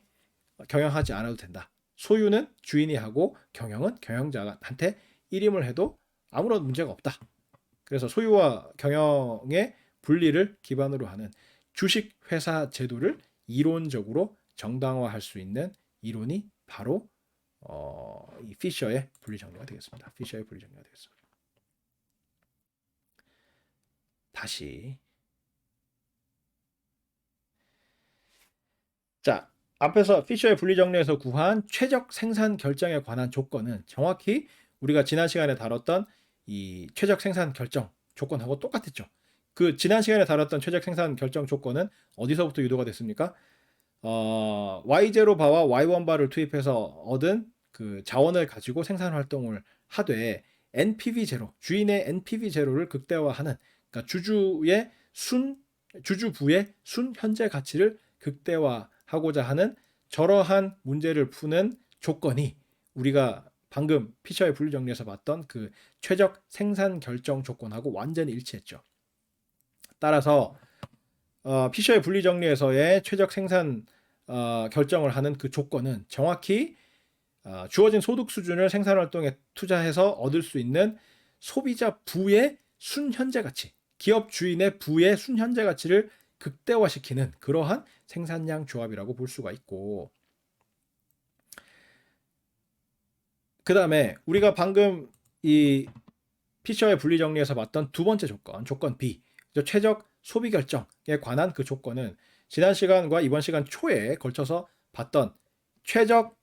경영하지 않아도 된다. 소유는 주인이 하고 경영은 경영자한테 일임을 해도 아무런 문제가 없다. 그래서 소유와 경영의 분리를 기반으로 하는 주식회사 제도를 이론적으로 정당화할 수 있는 이론이 바로 이 피셔의 분리정리가 되겠습니다. 피셔의 분리정리가 되겠습니다. 다시 자, 앞에서 피셔의 분리정리에서 구한 최적 생산 결정에 관한 조건은 정확히 우리가 지난 시간에 다뤘던 이 최적 생산 결정 조건하고 똑같았죠. 그 지난 시간에 다뤘던 최적 생산 결정 조건은 어디서부터 유도가 됐습니까? Y0 바와 Y1 바를 투입해서 얻은 그 자원을 가지고 생산 활동을 하되 NPV 제로, 주인의 NPV 제로를 극대화하는, 그러니까 주주부의 순 현재 가치를 극대화하고자 하는 저러한 문제를 푸는 조건이 우리가 방금 피셔의 분리정리에서 봤던 그 최적 생산 결정 조건하고 완전히 일치했죠. 따라서 피셔의 분리정리에서의 최적 생산 결정을 하는 그 조건은 정확히 주어진 소득 수준을 생산 활동에 투자해서 얻을 수 있는 소비자 부의 순현재 가치, 기업 주인의 부의 순현재 가치를 극대화시키는 그러한 생산량 조합이라고 볼 수가 있고, 그 다음에 우리가 방금 이 피셔의 분리정리에서 봤던 두 번째 조건 B, 최적 소비 결정에 관한 그 조건은 지난 시간과 이번 시간 초에 걸쳐서 봤던 최적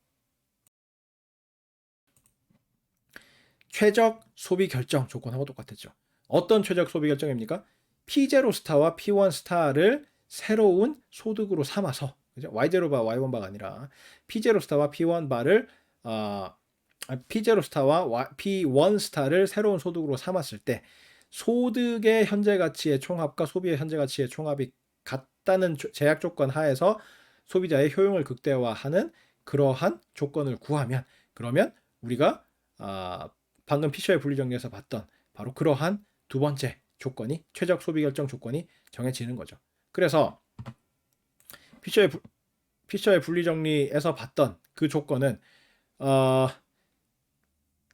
소비 결정 조건하고 똑같았죠. 어떤 최적 소비 결정입니까? P0 스타와 P1 스타를 새로운 소득으로 삼아서, 그죠? Y0 바, Y1 바가 아니라 P0 스타와 P1 바를 P0 스타와 P1 스타를 새로운 소득으로 삼았을 때 소득의 현재 가치의 총합과 소비의 현재 가치의 총합이 같다는 제약 조건 하에서 소비자의 효용을 극대화하는 그러한 조건을 구하면, 그러면 우리가 방금 피셔의 분리정리에서 봤던 바로 그러한 두 번째 조건이, 최적 소비 결정 조건이 정해지는 거죠. 그래서 피셔의 분리정리에서 봤던 그 조건은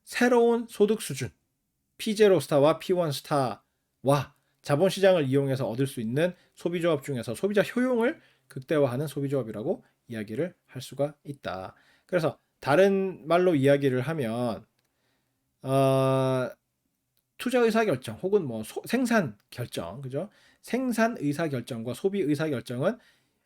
새로운 소득 수준 P0 스타와 P1 스타와 자본시장을 이용해서 얻을 수 있는 소비조합 중에서 소비자 효용을 극대화하는 소비조합이라고 이야기를 할 수가 있다. 그래서 다른 말로 이야기를 하면 투자 의사 결정 혹은 뭐 생산 결정, 그죠? 생산 의사 결정과 소비 의사 결정은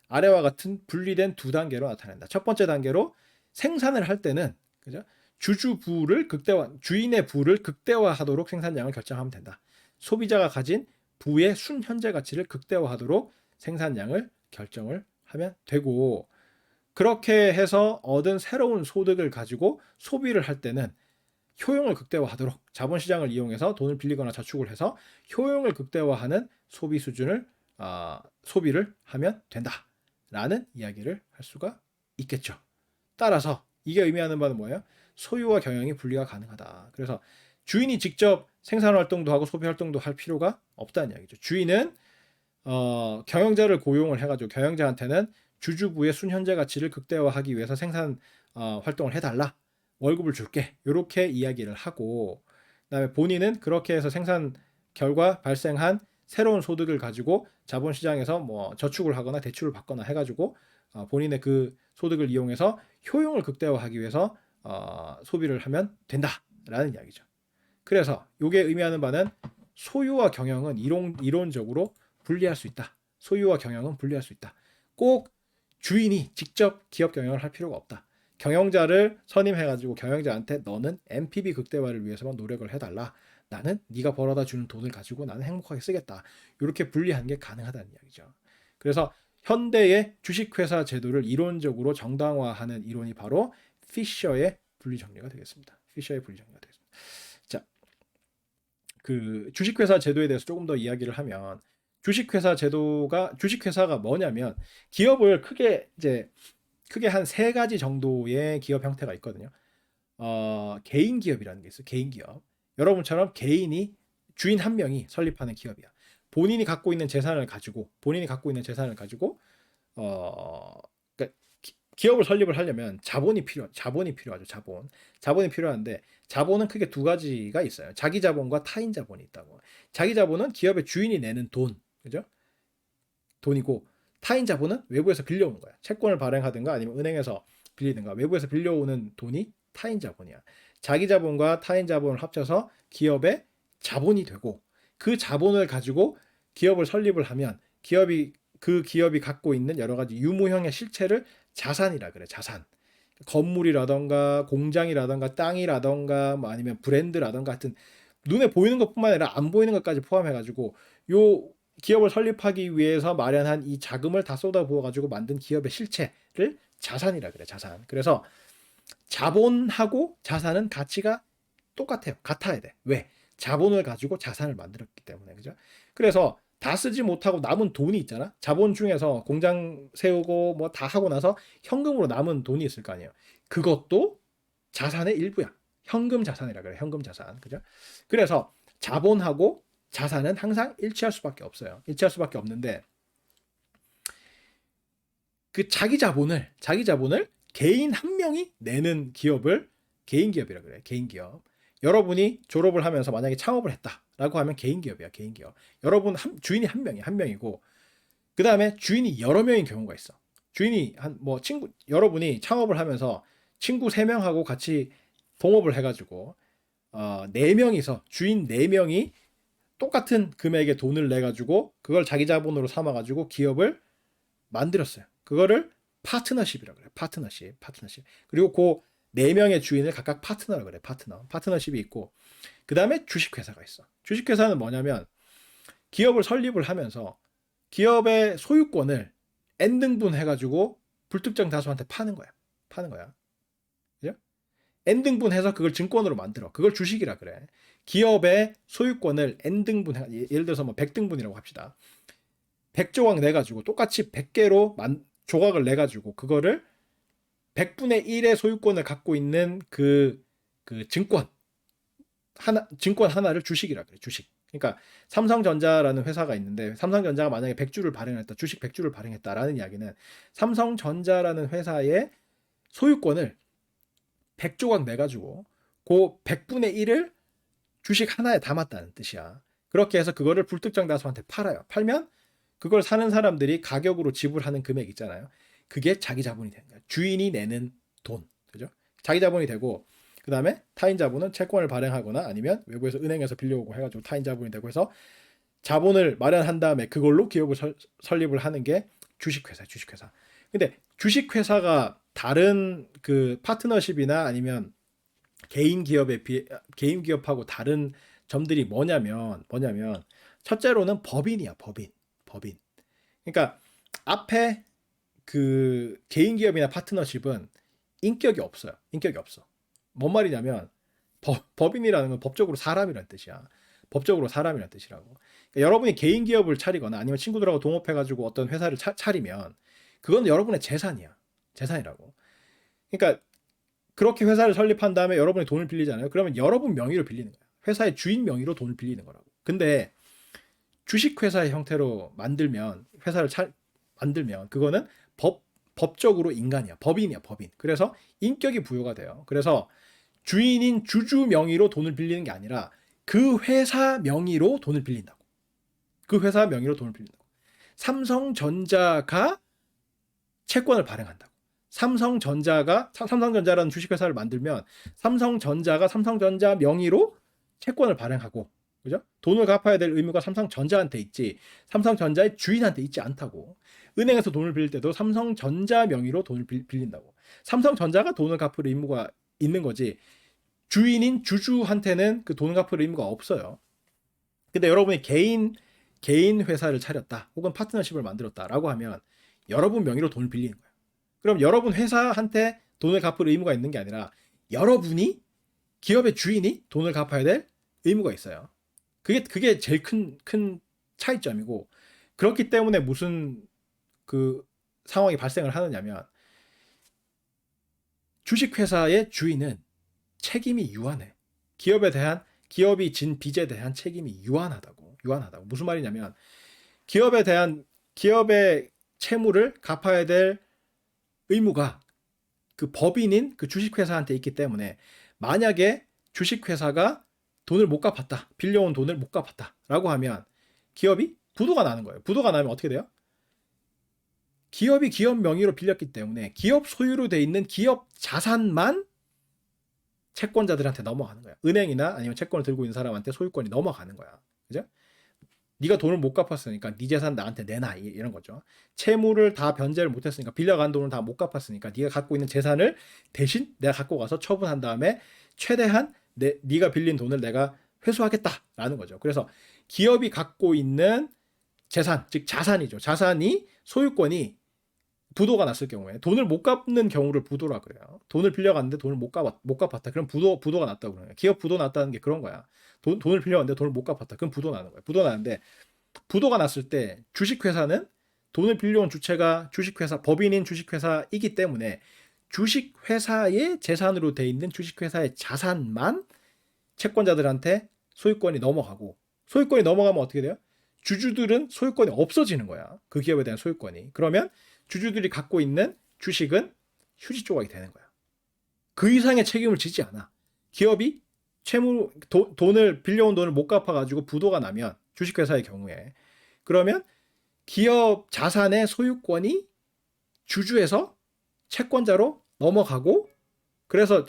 아래와 같은 분리된 두 단계로 나타낸다. 첫 번째 단계로 생산을 할 때는, 그죠? 주인의 부를 극대화하도록 생산량을 결정하면 된다. 소비자가 가진 부의 순현재 가치를 극대화하도록 생산량을 결정을 하면 되고, 그렇게 해서 얻은 새로운 소득을 가지고 소비를 할 때는 효용을 극대화하도록 자본시장을 이용해서 돈을 빌리거나 저축을 해서 효용을 극대화하는 소비 수준을 소비를 하면 된다라는 이야기를 할 수가 있겠죠. 따라서 이게 의미하는 바는 뭐예요? 소유와 경영이 분리가 가능하다. 그래서 주인이 직접 생산 활동도 하고 소비 활동도 할 필요가 없다는 이야기죠. 주인은 경영자를 고용을 해가지고 경영자한테는 주주부의 순현재 가치를 극대화하기 위해서 생산 활동을 해달라, 월급을 줄게, 이렇게 이야기를 하고, 그다음에 본인은 그렇게 해서 생산 결과 발생한 새로운 소득을 가지고 자본시장에서 뭐 저축을 하거나 대출을 받거나 해가지고 본인의 그 소득을 이용해서 효용을 극대화하기 위해서 소비를 하면 된다라는 이야기죠. 그래서 이게 의미하는 바는 소유와 경영은 이론적으로 분리할 수 있다. 소유와 경영은 분리할 수 있다. 꼭 주인이 직접 기업 경영을 할 필요가 없다. 경영자를 선임해가지고 경영자한테 너는 NPV 극대화를 위해서만 노력을 해달라. 나는 네가 벌어다 주는 돈을 가지고 나는 행복하게 쓰겠다. 이렇게 분리하는 게 가능하다는 이야기죠. 그래서 현대의 주식회사 제도를 이론적으로 정당화하는 이론이 바로 피셔의 분리정리가 되겠습니다. 피셔의 분리정리가 되겠습니다. 자, 그 주식회사 제도에 대해서 조금 더 이야기를 하면, 주식회사가 뭐냐면 기업을 크게 한 세 가지 정도의 기업 형태가 있거든요. 개인 기업이라는 게 있어요. 개인 기업. 여러분처럼 주인 한 명이 설립하는 기업이야. 본인이 갖고 있는 재산을 가지고 그러니까 기업을 설립을 하려면 자본이 필요하죠. 자본이 필요한데, 자본은 크게 두 가지가 있어요. 자기 자본과 타인 자본이 있다고. 자기 자본은 기업의 주인이 내는 돈, 그죠? 돈이고, 타인 자본은 외부에서 빌려오는 거야. 채권을 발행하든가 아니면 은행에서 빌리든가 외부에서 빌려오는 돈이 타인 자본이야. 자기 자본과 타인 자본을 합쳐서 기업의 자본이 되고, 그 자본을 가지고 기업을 설립을 하면 그 기업이 갖고 있는 여러 가지 유무형의 실체를 자산이라 그래. 자산. 건물이라던가 공장이라던가 땅이라던가 뭐 아니면 브랜드라던가 하여튼 눈에 보이는 것뿐만 아니라 안 보이는 것까지 포함해가지고 요 기업을 설립하기 위해서 마련한 이 자금을 다 쏟아부어가지고 만든 기업의 실체를 자산이라 그래. 자산. 그래서 자본하고 자산은 가치가 똑같아요. 같아야 돼. 왜? 자본을 가지고 자산을 만들었기 때문에. 그죠? 그래서 다 쓰지 못하고 남은 돈이 있잖아. 자본 중에서 공장 세우고 뭐 다 하고 나서 현금으로 남은 돈이 있을 거 아니에요. 그것도 자산의 일부야. 현금 자산이라 그래. 현금 자산. 그죠? 그래서 자본하고 자산은 항상 일치할 수밖에 없어요. 일치할 수밖에 없는데, 그 자기 자본을 개인 한 명이 내는 기업을 개인 기업이라 그래. 개인 기업. 여러분이 졸업을 하면서 만약에 창업을 했다라고 하면 개인 기업이야. 개인 기업. 주인이 한 명이고, 그 다음에 주인이 여러 명인 경우가 있어. 주인이 여러분이 창업을 하면서 친구 3명하고 같이 동업을 해가지고 4명이서 주인 4명이 똑같은 금액의 돈을 내가지고 그걸 자기 자본으로 삼아가지고 기업을 만들었어요. 그거를 파트너십이라고 그래요. 파트너십. 그리고 그 4명의 주인을 각각 파트너라고 그래. 파트너십이 있고, 그 다음에 주식회사가 있어. 주식회사는 뭐냐면 기업을 설립을 하면서 기업의 소유권을 N등분 해가지고 불특정 다수한테 파는 거야. 그죠? N등분 해서 그걸 증권으로 만들어. 그걸 주식이라 그래. 기업의 소유권을 n등분, 예를 들어서 뭐 100등분이라고 합시다. 100조각 내가지고 똑같이 100개로 조각을 내가지고 그거를 100분의 1의 소유권을 갖고 있는 그 증권 하나를 주식이라 그래. 주식. 그러니까 삼성전자라는 회사가 있는데 삼성전자가 만약에 100주를 발행했다. 주식 100주를 발행했다라는 이야기는 삼성전자라는 회사의 소유권을 100조각 내가지고 그 100분의 1을 주식 하나에 담았다는 뜻이야. 그렇게 해서 그거를 불특정 다수한테 팔아요. 팔면 그걸 사는 사람들이 가격으로 지불하는 금액 있잖아요. 그게 자기 자본이 되는 거야. 주인이 내는 돈. 그죠? 자기 자본이 되고 그다음에 타인 자본은 채권을 발행하거나 아니면 외부에서 은행에서 빌려오고 해가지고 타인 자본이 되고 해서 자본을 마련한 다음에 그걸로 기업을 설립을 하는 게 주식회사, 주식회사. 근데 주식회사가 다른 그 파트너십이나 아니면 개인 기업하고 다른 점들이 뭐냐면 첫째로는 법인이야, 법인. 그러니까 앞에 그 개인 기업이나 파트너십은 인격이 없어요. 인격이 없어. 뭔 말이냐면 법인이라는 건 법적으로 사람이라는 뜻이야. 법적으로 사람이라는 뜻이라고. 그러니까 여러분이 개인 기업을 차리거나 아니면 친구들하고 동업해가지고 어떤 회사를 차리면 그건 여러분의 재산이야. 재산이라고. 그러니까 그렇게 회사를 설립한 다음에 여러분이 돈을 빌리잖아요. 그러면 여러분 명의로 빌리는 거야. 회사의 주인 명의로 돈을 빌리는 거라고. 근데 주식회사의 형태로 만들면 회사를 만들면 그거는 법적으로 인간이야. 법인이야, 법인. 그래서 인격이 부여가 돼요. 그래서 주인인 주주 명의로 돈을 빌리는 게 아니라 그 회사 명의로 돈을 빌린다고. 그 회사 명의로 돈을 빌린다고. 삼성전자가 채권을 발행한다고. 삼성전자라는 주식회사를 만들면 삼성전자가 삼성전자 명의로 채권을 발행하고, 그죠? 돈을 갚아야 될 의무가 삼성전자한테 있지 삼성전자의 주인한테 있지 않다고. 은행에서 돈을 빌릴 때도 삼성전자 명의로 돈을 빌린다고. 삼성전자가 돈을 갚을 의무가 있는 거지 주인인 주주한테는 그 돈을 갚을 의무가 없어요. 근데 여러분이 개인 회사를 차렸다 혹은 파트너십을 만들었다라고 하면 여러분 명의로 돈을 빌리는 거예요. 그럼 여러분 회사한테 돈을 갚을 의무가 있는 게 아니라 여러분이 기업의 주인이 돈을 갚아야 될 의무가 있어요. 그게 제일 큰 차이점이고, 그렇기 때문에 무슨 그 상황이 발생을 하느냐면 주식회사의 주인은 책임이 유한해. 기업이 진 빚에 대한 책임이 유한하다고. 무슨 말이냐면 기업의 채무를 갚아야 될 의무가 그 법인인 그 주식회사한테 있기 때문에 만약에 주식회사가 돈을 못 갚았다. 빌려온 돈을 못 갚았다라고 하면 기업이 부도가 나는 거예요. 부도가 나면 어떻게 돼요? 기업이 기업 명의로 빌렸기 때문에 기업 소유로 돼 있는 기업 자산만 채권자들한테 넘어가는 거야. 은행이나 아니면 채권을 들고 있는 사람한테 소유권이 넘어가는 거야. 그죠? 네가 돈을 못 갚았으니까 네 재산 나한테 내놔, 이런 거죠. 채무를 다 변제를 못했으니까, 빌려간 돈을 다 못 갚았으니까 네가 갖고 있는 재산을 대신 내가 갖고 가서 처분한 다음에 최대한 네가 빌린 돈을 내가 회수하겠다라는 거죠. 그래서 기업이 갖고 있는 재산, 즉 자산이죠. 자산이 소유권이 부도가 났을 경우에, 돈을 못 갚는 경우를 부도라 그래요. 돈을 빌려갔는데 돈을 못 갚았다. 그럼 부도가 났다고 그래요. 기업 부도 났다는 게 그런 거야. 돈을 빌려갔는데 돈을 못 갚았다. 그럼 부도 나는 거야. 부도 나는데, 부도가 났을 때 주식회사는 돈을 빌려온 주체가 주식회사, 법인인 주식회사이기 때문에 주식회사의 재산으로 돼 있는 주식회사의 자산만 채권자들한테 소유권이 넘어가고, 소유권이 넘어가면 어떻게 돼요? 주주들은 소유권이 없어지는 거야. 그 기업에 대한 소유권이. 그러면 주주들이 갖고 있는 주식은 휴지 조각이 되는 거야. 그 이상의 책임을 지지 않아. 기업이 돈을 빌려온 돈을 못 갚아가지고 부도가 나면, 주식회사의 경우에, 그러면 기업 자산의 소유권이 주주에서 채권자로 넘어가고, 그래서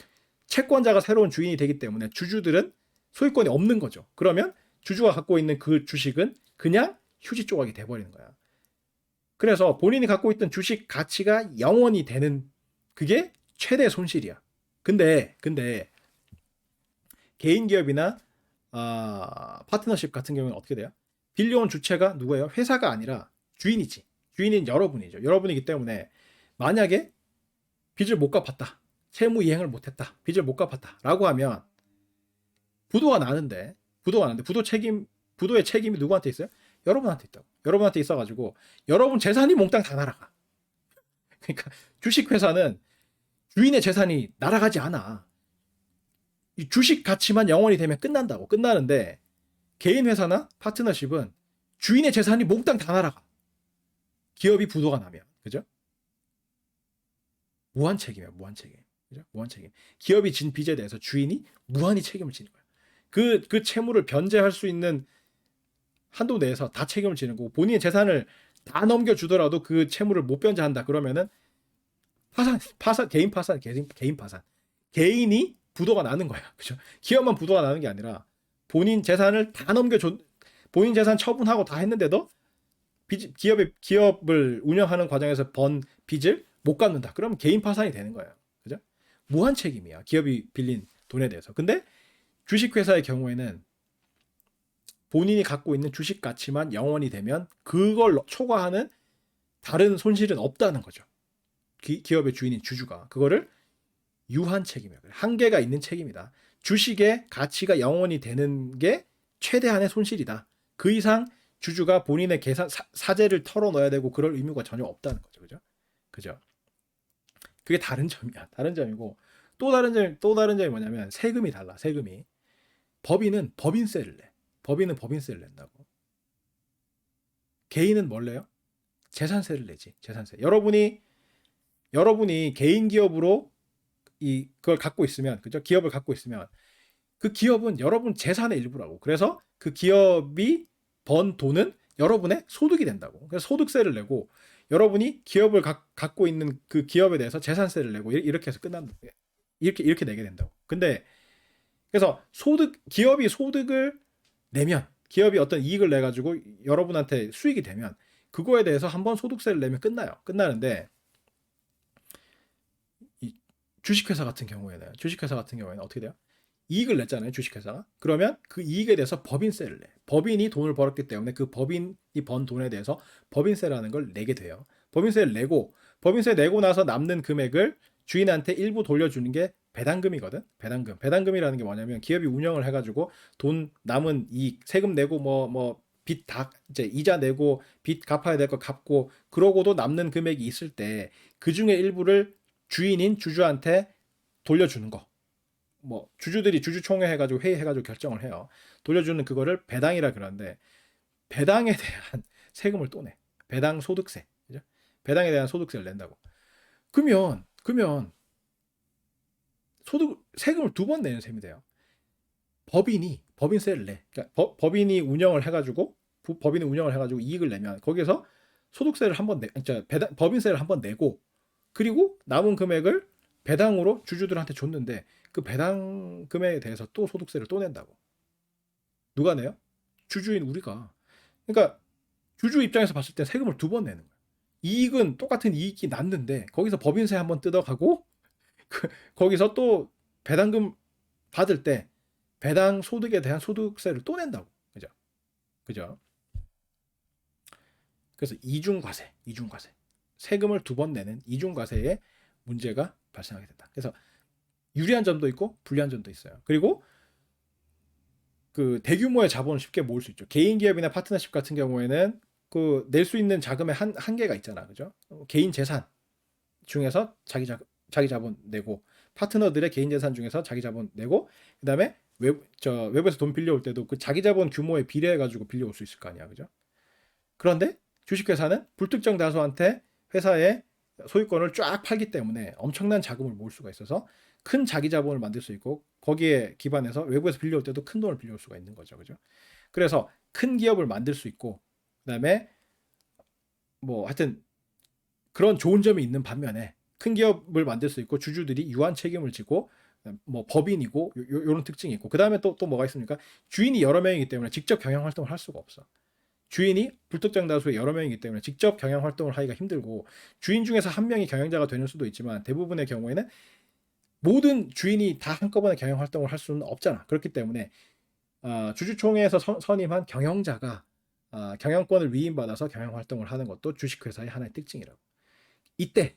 채권자가 새로운 주인이 되기 때문에 주주들은 소유권이 없는 거죠. 그러면 주주가 갖고 있는 그 주식은 그냥 휴지 조각이 돼버리는 거야. 그래서 본인이 갖고 있던 주식 가치가 0원이 되는, 그게 최대 손실이야. 근데 개인 기업이나 파트너십 같은 경우는 어떻게 돼요? 빌려온 주체가 누구예요? 회사가 아니라 주인이지. 주인인 여러분이죠. 여러분이기 때문에 만약에 빚을 못 갚았다, 채무 이행을 못했다, 빚을 못 갚았다 라고 하면 부도가 나는데 부도의 책임이 누구한테 있어요? 여러분한테 있다고. 여러분한테 있어가지고 여러분 재산이 몽땅 다 날아가. 그러니까 주식회사는 주인의 재산이 날아가지 않아. 이 주식 가치만 영원히 되면 끝난다고. 끝나는데 개인 회사나 파트너십은 주인의 재산이 몽땅 다 날아가. 기업이 부도가 나면. 그죠? 무한 책임이야, 무한 책임. 그죠? 무한 책임. 기업이 진 빚에 대해서 주인이 무한히 책임을 지는 거야. 그 채무를 변제할 수 있는 한도 내에서 다 책임을 지는 거고, 본인의 재산을 다 넘겨주더라도 그 채무를 못 변제한다 그러면은 개인 파산. 개인이 부도가 나는 거야. 그죠? 기업만 부도가 나는 게 아니라 본인 재산을 다 본인 재산 처분하고 다 했는데도 기업을 운영하는 과정에서 번 빚을 못 갚는다. 그러면 개인 파산이 되는 거예요. 그죠? 무한 책임이야. 기업이 빌린 돈에 대해서. 근데 주식회사의 경우에는 본인이 갖고 있는 주식 가치만 영원히 되면 그걸 초과하는 다른 손실은 없다는 거죠. 기업의 주인인 주주가. 그거를 유한 책임이야. 한계가 있는 책임이다. 주식의 가치가 영원히 되는 게 최대한의 손실이다. 그 이상 주주가 본인의 사재를 털어넣어야 되고 그럴 의무가 전혀 없다는 거죠. 그죠? 그게 다른 점이야. 다른 점이고, 또 다른 점이 뭐냐면 세금이 달라. 세금이. 법인은 법인세를 내. 법인세를 낸다고. 개인은 뭘 내요? 재산세를 내지. 재산세. 여러분이 개인 기업으로 그걸 갖고 있으면, 그죠? 기업을 갖고 있으면 그 기업은 여러분 재산의 일부라고. 그래서 그 기업이 번 돈은 여러분의 소득이 된다고. 그래서 소득세를 내고, 여러분이 기업을 갖고 있는 그 기업에 대해서 재산세를 내고, 이렇게 해서 끝난다. 이렇게 내게 된다고. 근데 그래서 기업이 소득을 내면, 기업이 어떤 이익을 내 가지고 여러분한테 수익이 되면 그거에 대해서 한번 소득세를 내면 끝나는데, 이 주식회사 같은 경우에는 어떻게 돼요? 이익을 냈잖아요, 주식회사가. 그러면 그 이익에 대해서 법인세를 내. 법인이 돈을 벌었기 때문에 그 법인이 번 돈에 대해서 법인세라는 걸 내게 돼요. 법인세 내고 나서 남는 금액을 주인한테 일부 돌려주는 게 배당금이거든. 배당금이라는 게 뭐냐면, 기업이 운영을 해가지고 돈 남은 이익, 세금 내고 빚 다 이제 이자 내고 빚 갚아야 될 거 갚고, 그러고도 남는 금액이 있을 때 그 중에 일부를 주인인 주주한테 돌려주는 거. 주주들이 주주총회 해가지고 회의해가지고 결정을 해요. 돌려주는 그거를 배당이라 그러는데, 배당에 대한 세금을 또 내. 배당 소득세. 그죠? 배당에 대한 소득세를 낸다고. 그러면 세금을 두 번 내는 셈이 돼요. 법인세를 내. 그러니까 법인이 운영을 해가지고 이익을 내면 거기에서 소득세를 한번 법인세를 한번 내고, 그리고 남은 금액을 배당으로 주주들한테 줬는데 그 배당금에 대해서 또 소득세를 또 낸다고. 누가 내요? 주주인 우리가. 그러니까 주주 입장에서 봤을 때 세금을 두 번 내는 거야. 똑같은 이익이 났는데 거기서 법인세 한번 뜯어가고, 거기서 또 배당금 받을 때 배당 소득에 대한 소득세를 또 낸다고. 그죠? 그래서 이중과세. 세금을 두 번 내는 이중과세에 문제가 발생하게 된다. 그래서 유리한 점도 있고 불리한 점도 있어요. 그리고 그 대규모의 자본을 쉽게 모을 수 있죠. 개인 기업이나 파트너십 같은 경우에는 그 낼 수 있는 자금의 한계가 있잖아. 그죠? 개인 재산 중에서 자기 자본 내고, 파트너들의 개인 재산 중에서 자기 자본 내고, 그다음에 외부에서 돈 빌려올 때도 그 자기 자본 규모에 비례해 가지고 빌려올 수 있을 거 아니야. 그죠? 그런데 주식회사는 불특정 다수한테 회사의 소유권을 쫙 팔기 때문에 엄청난 자금을 모을 수가 있어서 큰 자기 자본을 만들 수 있고, 거기에 기반해서 외부에서 빌려올 때도 큰 돈을 빌려올 수가 있는 거죠. 그죠? 그래서 큰 기업을 만들 수 있고, 그다음에 하여튼 그런 좋은 점이 있는 반면에, 큰 기업을 만들 수 있고 주주들이 유한 책임을 지고 법인이고 요런 특징이 있고, 그다음에 또 뭐가 있습니까? 주인이 여러 명이기 때문에 직접 경영 활동을 할 수가 없어. 주인이 불특정 다수의 여러 명이기 때문에 직접 경영 활동을 하기가 힘들고, 주인 중에서 한 명이 경영자가 되는 수도 있지만 대부분의 경우에는 모든 주인이 다 한꺼번에 경영 활동을 할 수는 없잖아. 그렇기 때문에 주주총회에서 선임한 경영자가 경영권을 위임받아서 경영 활동을 하는 것도 주식회사의 하나의 특징이라고. 이때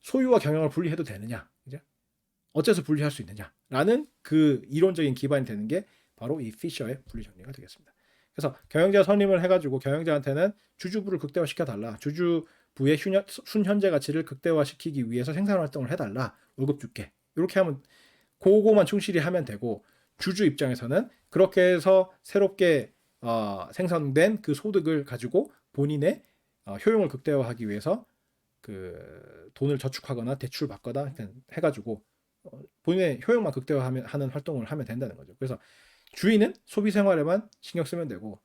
소유와 경영을 분리해도 되느냐? 그죠? 어째서 분리할 수 있느냐라는 그 이론적인 기반이 되는 게 바로 이 피셔의 분리 정리가 되겠습니다. 그래서 경영자 선임을 해가지고 경영자한테는 주주부를 극대화시켜 달라, 주주부의 순현재 가치를 극대화시키기 위해서 생산 활동을 해달라, 월급 줄게, 이렇게 하면 그거만 충실히 하면 되고, 주주 입장에서는 그렇게 해서 새롭게 생성된 그 소득을 가지고 본인의 효용을 극대화하기 위해서 그 돈을 저축하거나 대출 받거나 해가지고 본인의 효용만 극대화하는 활동을 하면 된다는 거죠. 그래서 주인은 소비 생활에만 신경 쓰면 되고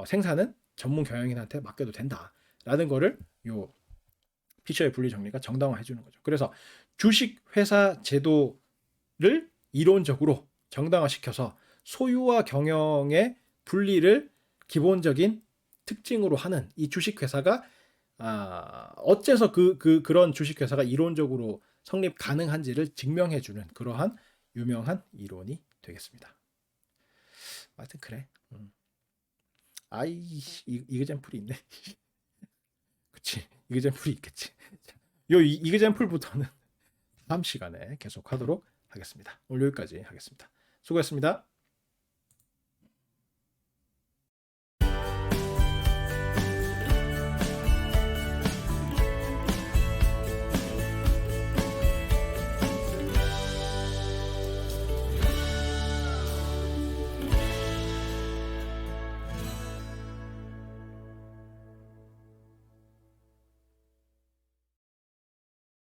생산은 전문 경영인한테 맡겨도 된다라는 거를 요 피셔의 분리 정리가 정당화해 주는 거죠. 그래서 주식 회사 제도를 이론적으로 정당화시켜서 소유와 경영의 분리를 기본적인 특징으로 하는 이 주식 회사가 어째서 그런 주식 회사가 이론적으로 성립 가능한지를 증명해 주는 그러한 유명한 이론이 되겠습니다. 하여튼 그래. 이그젠플이 있네. 그치. 이그젠플이 있겠지. 요 이그젠플부터는 다음 시간에 계속 하도록 하겠습니다. 오늘 여기까지 하겠습니다. 수고했습니다.